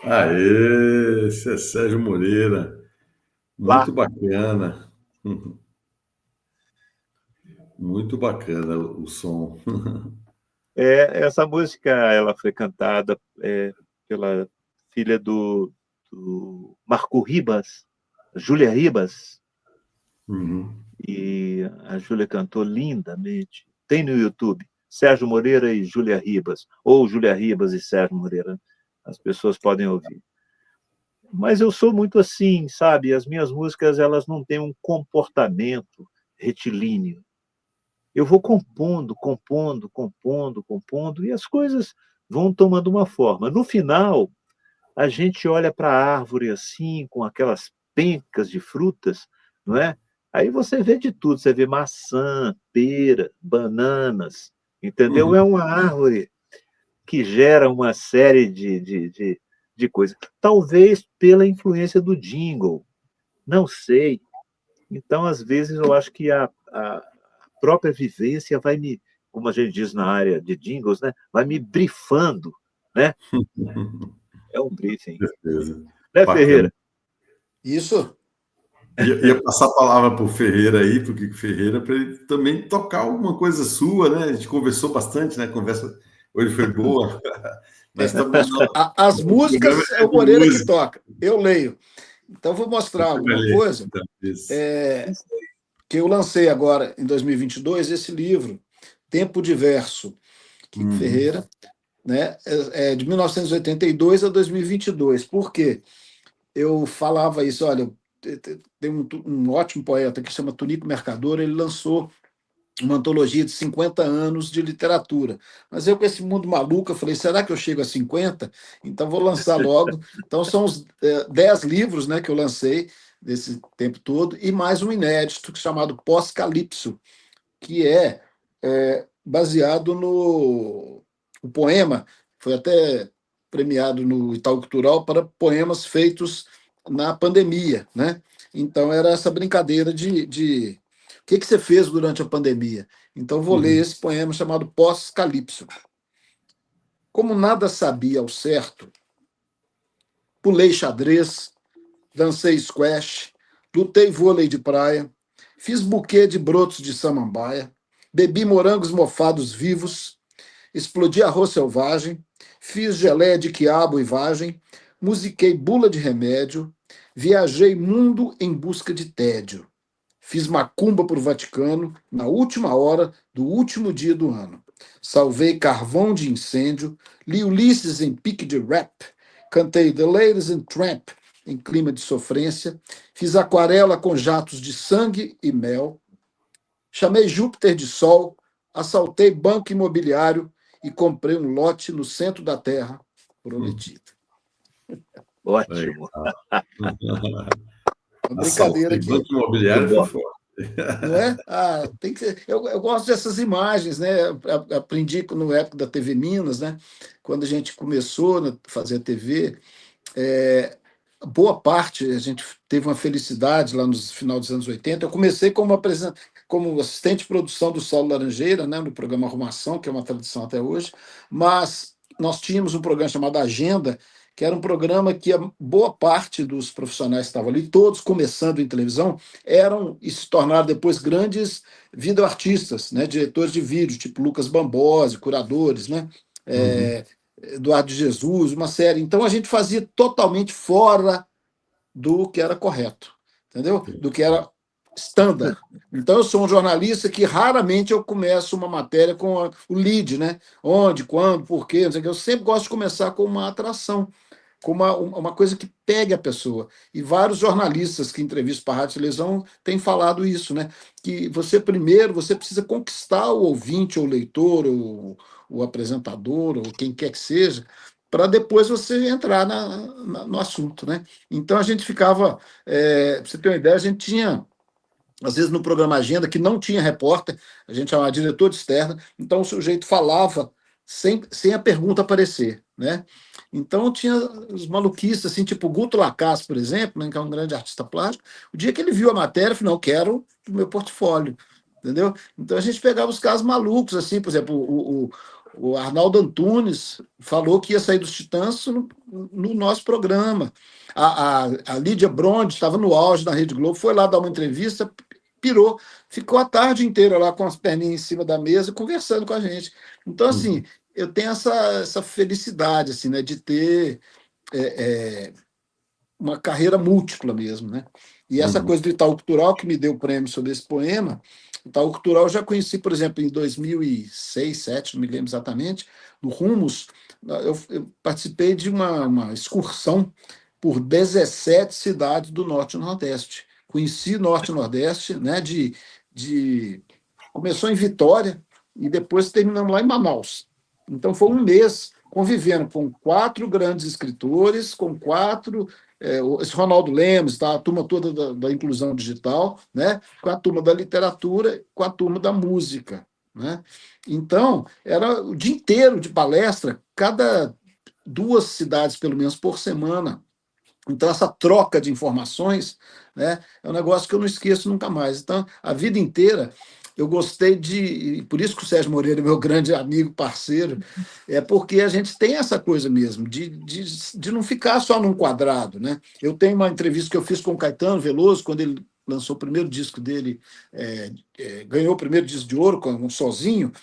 Aê, esse é Sérgio Moreira. Lá. Muito bacana. Muito bacana o som. Essa música ela foi cantada pela filha do Marco Ribas, Júlia Ribas, Uhum. E a Júlia cantou lindamente. Tem no YouTube, Sérgio Moreira e Júlia Ribas, ou Júlia Ribas e Sérgio Moreira. As pessoas podem ouvir. Mas eu sou muito assim, sabe? As minhas músicas, elas não têm um comportamento retilíneo. Eu vou compondo, compondo, compondo, compondo, e as coisas vão tomando uma forma. No final, a gente olha para a árvore assim, com aquelas pencas de frutas, não é? Aí você vê de tudo, você vê maçã, pera, bananas, entendeu? Uhum. É uma árvore que gera uma série de coisas. Talvez pela influência do jingle, não sei. Então, às vezes, eu acho que a própria vivência vai me, como a gente diz na área de jingles, né? Vai me brifando, né? É um briefing, Certeza. né, Bacana. Ferreira? Isso. Ia passar a palavra para o Ferreira aí, para o Kiko Ferreira, para ele também tocar alguma coisa sua, né? A gente conversou bastante, né? A conversa hoje foi boa, mas É, também as o programa músicas é é o de Moreira que música. toca. Eu leio. Então, vou mostrar Você vai alguma ler. coisa Então, isso. que eu lancei agora, em 2022, esse livro, Tempo Diverso, Kiko Uhum. Ferreira, né? É de 1982 a 2022. Por quê? Eu falava isso, olha, tem um ótimo poeta que chama Tonico Mercador, ele lançou uma antologia de 50 anos de literatura. Mas eu, com esse mundo maluco, eu falei, será que eu chego a 50? Então, vou lançar logo. Então, são os 10 livros, né, que eu lancei desse tempo todo, e mais um inédito chamado Pós-Calipso, que baseado no o poema, foi até premiado no Itaú Cultural para poemas feitos na pandemia, né? Então era essa brincadeira de o que você fez durante a pandemia. Então vou ler Uhum. esse poema chamado Pós-Calipso. Como nada sabia ao certo, pulei xadrez, dancei squash, lutei vôlei de praia, fiz buquê de brotos de samambaia, bebi morangos mofados vivos, explodi arroz selvagem, fiz geleia de quiabo e vagem, musiquei bula de remédio, viajei mundo em busca de tédio. Fiz macumba para o Vaticano na última hora do último dia do ano. Salvei carvão de incêndio, li Ulisses em pique de rap, cantei The Ladies and Tramp em clima de sofrência, fiz aquarela com jatos de sangue e mel, chamei Júpiter de Sol, assaltei banco imobiliário e comprei um lote no centro da terra Uhum. prometida. Ótimo. Legal. Uma brincadeira Assaltei que banco imobiliário foi Bom, forte. não é? Ah, tem que ser. Eu gosto dessas imagens, né? Aprendi no época da TV Minas, né? Quando a gente começou a fazer a TV, é, boa parte a gente teve uma felicidade lá no final dos anos 80. Eu comecei como assistente de produção do Saulo Laranjeira, né? No programa Arrumação, que é uma tradição até hoje, mas nós tínhamos um programa chamado Agenda, que era um programa que a boa parte dos profissionais que estavam ali, todos começando em televisão, eram e se tornaram depois grandes videoartistas, né? Diretores de vídeo, tipo Lucas Bambosi, curadores, né? Uhum. É, Eduardo de Jesus, uma série. Então a gente fazia totalmente fora do que era correto, entendeu? Do que era standard. Então eu sou um jornalista que raramente eu começo uma matéria com o lead, né? Onde, quando, por quê, não sei o quê. Eu sempre gosto de começar com uma atração, com uma coisa que pegue a pessoa. E vários jornalistas que entrevistam para a rádio e televisão têm falado isso, né? Que você primeiro você precisa conquistar o ouvinte, ou o leitor, ou o apresentador, ou quem quer que seja, para depois você entrar no assunto, né? Então a gente ficava, para você ter uma ideia, a gente tinha às vezes no programa Agenda, que não tinha repórter, a gente chamava diretor de externa, então o sujeito falava sem a pergunta aparecer, né? Então tinha os maluquices, assim, tipo o Guto Lacasse, por exemplo, né, que é um grande artista plástico, o dia que ele viu a matéria, ele falou, não, eu quero o meu portfólio, entendeu? Então a gente pegava os casos malucos, assim, por exemplo, o Arnaldo Antunes falou que ia sair dos Titãs no nosso programa. A Lídia Bronde estava no auge na Rede Globo, foi lá dar uma entrevista, pirou, ficou a tarde inteira lá com as perninhas em cima da mesa, conversando com a gente. Então, assim, Uhum. eu tenho essa felicidade, assim, né, de ter é, é, uma carreira múltipla mesmo, né? E essa coisa do Itaú Cultural, que me deu o prêmio sobre esse poema, o Itaú Cultural eu já conheci, por exemplo, em 2006, 2007, não me lembro exatamente, no Rumos, eu participei de uma excursão por 17 cidades do Norte e Nordeste. Conheci Norte e Nordeste, né, começou em Vitória e depois terminamos lá em Manaus. Então foi um mês convivendo com 4 grandes escritores, com 4 esse Ronaldo Lemos, tá, a turma toda da inclusão digital, né, com a turma da literatura, com a turma da música. Né? Então, era o dia inteiro de palestra, cada 2 cidades, pelo menos, por semana. Então, essa troca de informações, né, é um negócio que eu não esqueço nunca mais. Então, a vida inteira, eu gostei e por isso que o Sérgio Moreira é meu grande amigo, parceiro, é porque a gente tem essa coisa mesmo, de não ficar só num quadrado. Né? Eu tenho uma entrevista que eu fiz com o Caetano Veloso, quando ele lançou o primeiro disco dele, ganhou o primeiro disco de ouro, com um Sozinho,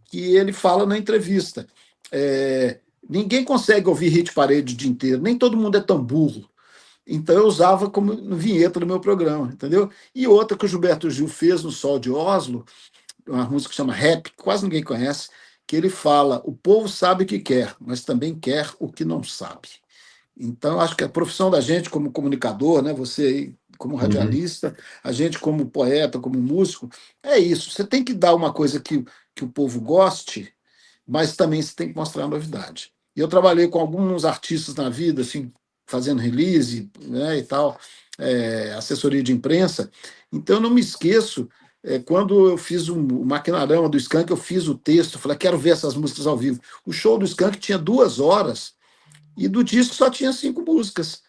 que ele fala na entrevista. Ninguém consegue ouvir hit parade o dia inteiro, nem todo mundo é tão burro. Então eu usava como vinheta do meu programa, entendeu? E outra que o Gilberto Gil fez no Sol de Oslo, uma música que chama Rap, que quase ninguém conhece, que ele fala: o povo sabe o que quer, mas também quer o que não sabe. Então, acho que a profissão da gente como comunicador, né, você aí como radialista, a gente como poeta, como músico, é isso. Você tem que dar uma coisa que o povo goste, mas também você tem que mostrar a novidade. E eu trabalhei com alguns artistas na vida, assim, fazendo release, né, e tal, assessoria de imprensa. Então, eu não me esqueço, quando eu fiz o Maquinarama do Skank, eu fiz o texto, falei: quero ver essas músicas ao vivo. O show do Skank tinha 2 horas e do disco só tinha 5 músicas.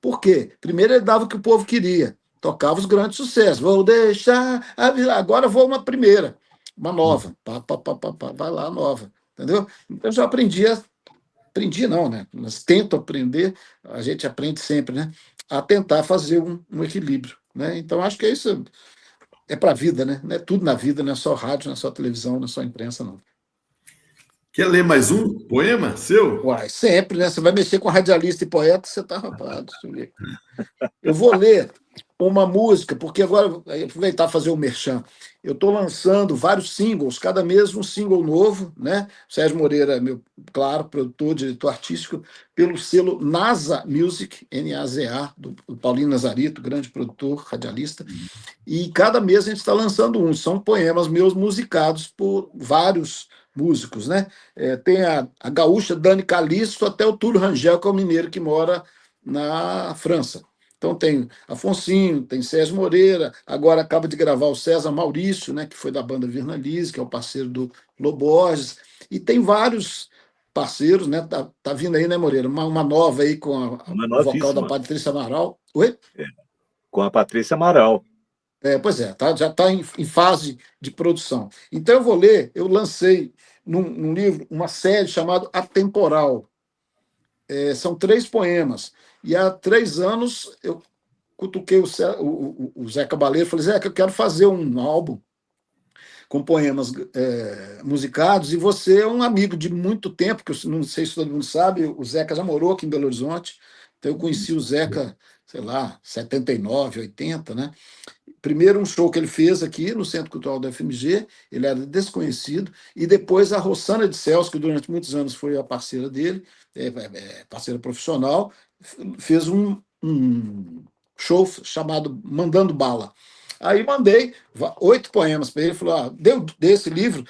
Por quê? Primeiro, ele dava o que o povo queria, tocava os grandes sucessos. Vou deixar, agora vou uma primeira, uma nova. Pá, pá, pá, pá, pá, vai lá, nova. Entendeu? Então, eu já aprendi não, né? Mas tento aprender, a gente aprende sempre, né? A tentar fazer um equilíbrio. Né? Então, acho que isso é para a vida, né? Não é tudo na vida, não é só rádio, não é só televisão, não é só imprensa, não. Quer ler mais um poema seu? Uai, sempre, né? Você vai mexer com radialista e poeta, você está rapado. Eu vou ler uma música, porque agora, aproveitar e fazer o merchan, eu estou lançando vários singles, cada mês um single novo, né? O Sérgio Moreira é meu, claro, produtor, diretor artístico, pelo selo NASA Music, NAZA, do Paulinho Nazarito, grande produtor, radialista, e cada mês a gente está lançando um, são poemas meus musicados por vários músicos, né? Tem a gaúcha Dani Calisto, até o Túlio Rangel, que é o mineiro que mora na França. Então tem Afonsinho, tem Sérgio Moreira, agora acaba de gravar o César Maurício, né, que foi da banda Virnalise, que é o parceiro do Loborges, e tem vários parceiros, né? Tá vindo aí, né, Moreira? Uma nova aí com o vocal da Patrícia Amaral. Oi? Com a Patrícia Amaral. Pois é, já está em fase de produção. Então eu vou ler, eu lancei num livro uma série chamada Atemporal. São 3 poemas. E há 3 anos eu cutuquei o Zé Cabaleiro e falei: Zé, eu quero fazer um álbum com poemas musicados, e você é um amigo de muito tempo, que eu não sei se todo mundo sabe, o Zeca já morou aqui em Belo Horizonte, então eu conheci o Zeca, sei lá, 79, 80, né? Primeiro um show que ele fez aqui no Centro Cultural da FMG, ele era desconhecido, e depois a Rossana de Celso, que durante muitos anos foi a parceira dele, parceira profissional, fez um show chamado Mandando Bala. Aí mandei 8 poemas para ele, ele falou: dei esse livro,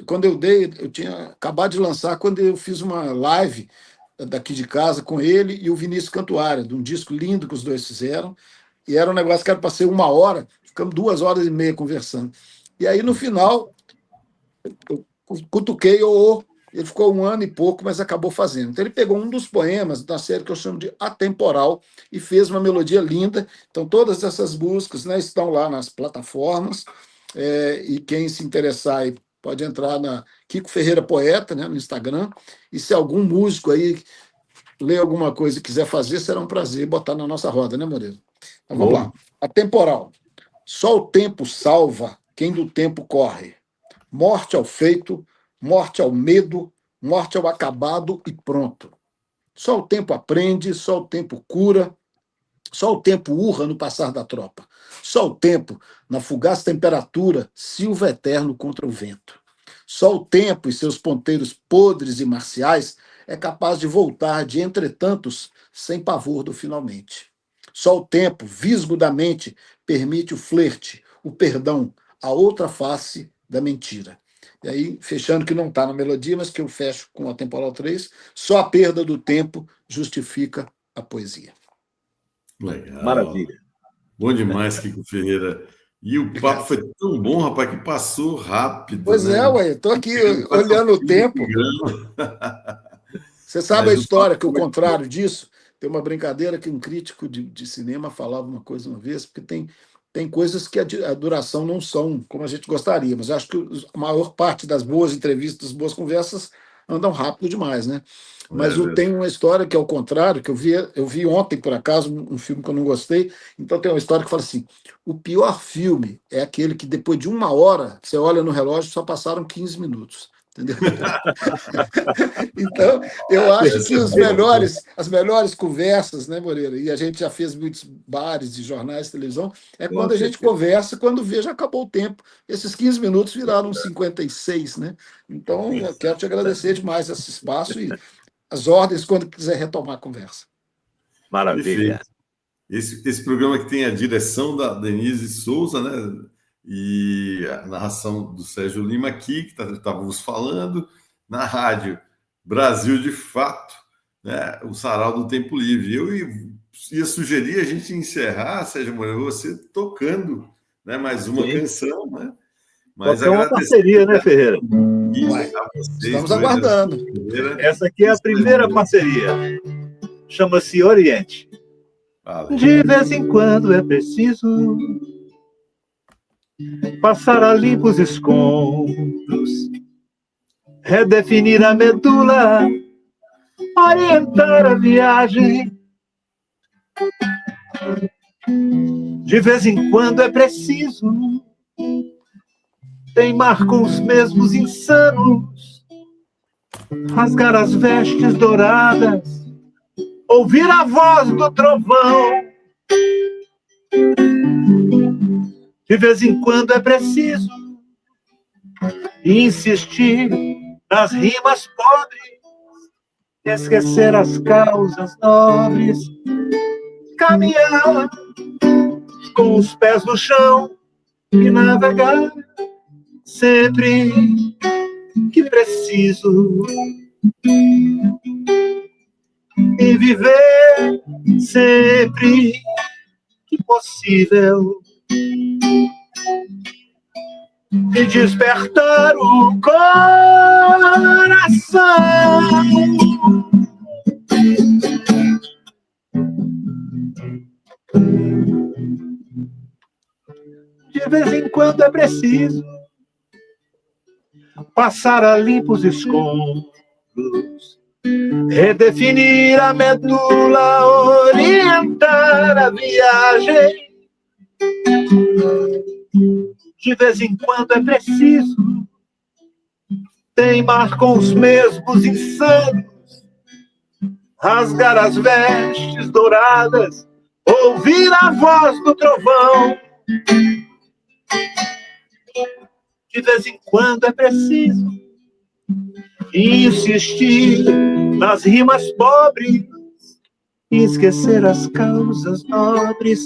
quando eu dei, eu tinha acabado de lançar, quando eu fiz uma live daqui de casa com ele e o Vinícius Cantuária, de um disco lindo que os dois fizeram, e era um negócio que era para ser 1 hora, ficamos 2 horas e meia conversando. E aí, no final, eu cutuquei, ele ficou 1 ano e pouco, mas acabou fazendo. Então, ele pegou um dos poemas da série que eu chamo de Atemporal e fez uma melodia linda. Então, todas essas músicas, né, estão lá nas plataformas, e quem se interessar aí pode entrar na Kiko Ferreira Poeta, né, no Instagram, e se algum músico aí ler alguma coisa e quiser fazer, será um prazer botar na nossa roda, né, Moreira? Então, vamos lá. Atemporal. Só o tempo salva quem do tempo corre. Morte ao feito, morte ao medo, morte ao acabado e pronto. Só o tempo aprende, só o tempo cura, Só o tempo urra no passar da tropa. Só o tempo, na fugaz temperatura, silva eterno contra o vento. Só o tempo e seus ponteiros podres e marciais é capaz de voltar de entretantos sem pavor do finalmente. Só o tempo, visgo da mente, permite o flerte, o perdão, a outra face da mentira. E aí, fechando que não está na melodia, mas que eu fecho com a temporal 3, só a perda do tempo justifica a poesia. Legal. Maravilha. Bom demais, Kiko Ferreira. E o papo foi tão bom, rapaz, que passou rápido. Pois né? é, ué, estou aqui olhando o tempo. Você sabe a história que o contrário disso? Tem uma brincadeira que um crítico de cinema falava uma coisa uma vez, porque tem coisas que a duração não são como a gente gostaria, mas acho que a maior parte das boas entrevistas, das boas conversas andam rápido demais, né? Mas tem uma história que é o contrário, que eu vi ontem, por acaso, um filme que eu não gostei. Então tem uma história que fala assim: o pior filme é aquele que depois de 1 hora, você olha no relógio, só passaram 15 minutos. Entendeu? Então, eu acho que as melhores conversas, né, Moreira? E a gente já fez muitos bares, de jornais, televisão, é quando a gente conversa, quando vê, já acabou o tempo. Esses 15 minutos viraram 56, né? Então, eu quero te agradecer demais esse espaço e as ordens quando quiser retomar a conversa. Maravilha. Esse programa que tem a direção da Denise Souza, né? E a narração do Sérgio Lima aqui, que estávamos falando, na rádio Brasil de Fato, né? O Sarau do Tempo Livre. Eu ia sugerir a gente encerrar, Sérgio Moreira, você tocando, né, mais uma canção, né? Mas é uma parceria, né, Ferreira? Estamos aguardando. Essa aqui é a primeira parceria. Chama-se Oriente. Valeu. De vez em quando é preciso passar a limpo os escombros, redefinir a medula, orientar a viagem. De vez em quando é preciso teimar com os mesmos insanos, rasgar as vestes douradas, ouvir a voz do trovão. De vez em quando é preciso insistir nas rimas podres, esquecer as causas nobres, caminhar com os pés no chão e navegar sempre que preciso, e viver sempre que possível, e despertar o coração. De vez em quando é preciso passar a limpo os escombros, redefinir a medula, orientar a viagem. De vez em quando é preciso teimar com os mesmos insanos, rasgar as vestes douradas, ouvir a voz do trovão. De vez em quando é preciso insistir nas rimas pobres, esquecer as causas nobres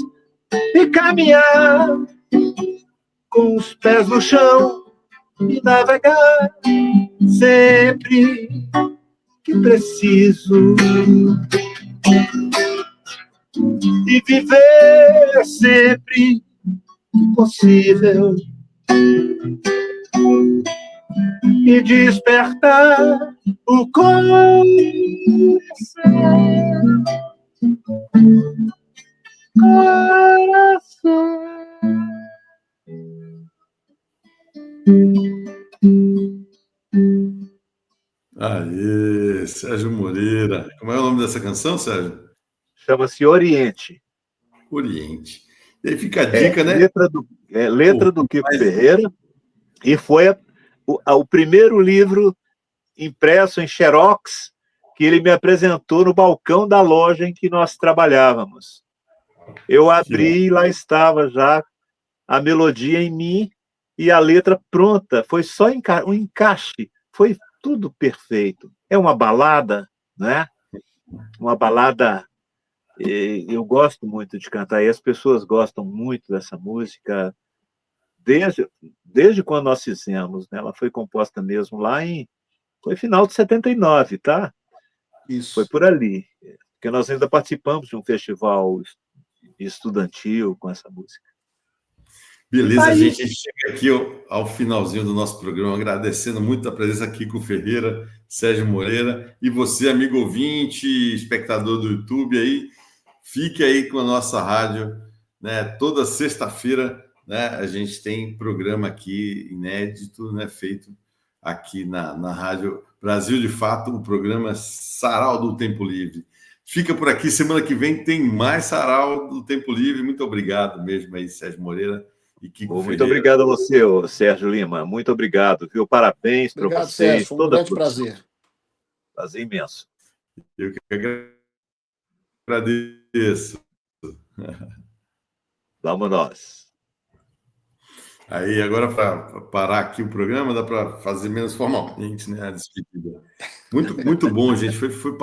e caminhar com os pés no chão e navegar sempre que preciso, e viver sempre que possível, e despertar o coração. Aê, Sérgio Moreira. Como é o nome dessa canção, Sérgio? Chama-se Oriente. Oriente. E aí fica a dica, né? Letra do Kiko Ferreira. E foi o primeiro livro impresso em xerox que ele me apresentou no balcão da loja em que nós trabalhávamos. Eu abri e lá estava já a melodia em Mi e a letra pronta. Foi só um encaixe. Foi tudo perfeito. É uma balada, né? Uma balada. Eu gosto muito de cantar e as pessoas gostam muito dessa música desde quando nós fizemos, né? Ela foi composta mesmo foi final de 79, tá? Foi Isso. por ali, porque nós ainda participamos de um festival estudantil com essa música. Beleza, Aí, gente. A gente chega aqui ao finalzinho do nosso programa, agradecendo muito a presença aqui com o Ferreira, Sérgio Moreira, e você, amigo ouvinte, espectador do YouTube aí, fique aí com a nossa rádio, né? Toda sexta-feira, né? A gente tem programa aqui inédito, né? Feito aqui na Rádio Brasil de Fato, o programa Sarau do Tempo Livre. Fica por aqui, semana que vem tem mais Sarau do Tempo Livre. Muito obrigado mesmo aí, Sérgio Moreira e Kiko muito Ferreira. obrigado a você, Sérgio Lima. Muito obrigado, viu? Parabéns para Obrigado, vocês. Sérgio. Foi um grande prazer. Prazer imenso. Eu que agradeço. Vamos nós. Aí, agora, para parar aqui o programa, dá para fazer menos formalmente, né? A despedida. Muito, muito bom, gente. Passou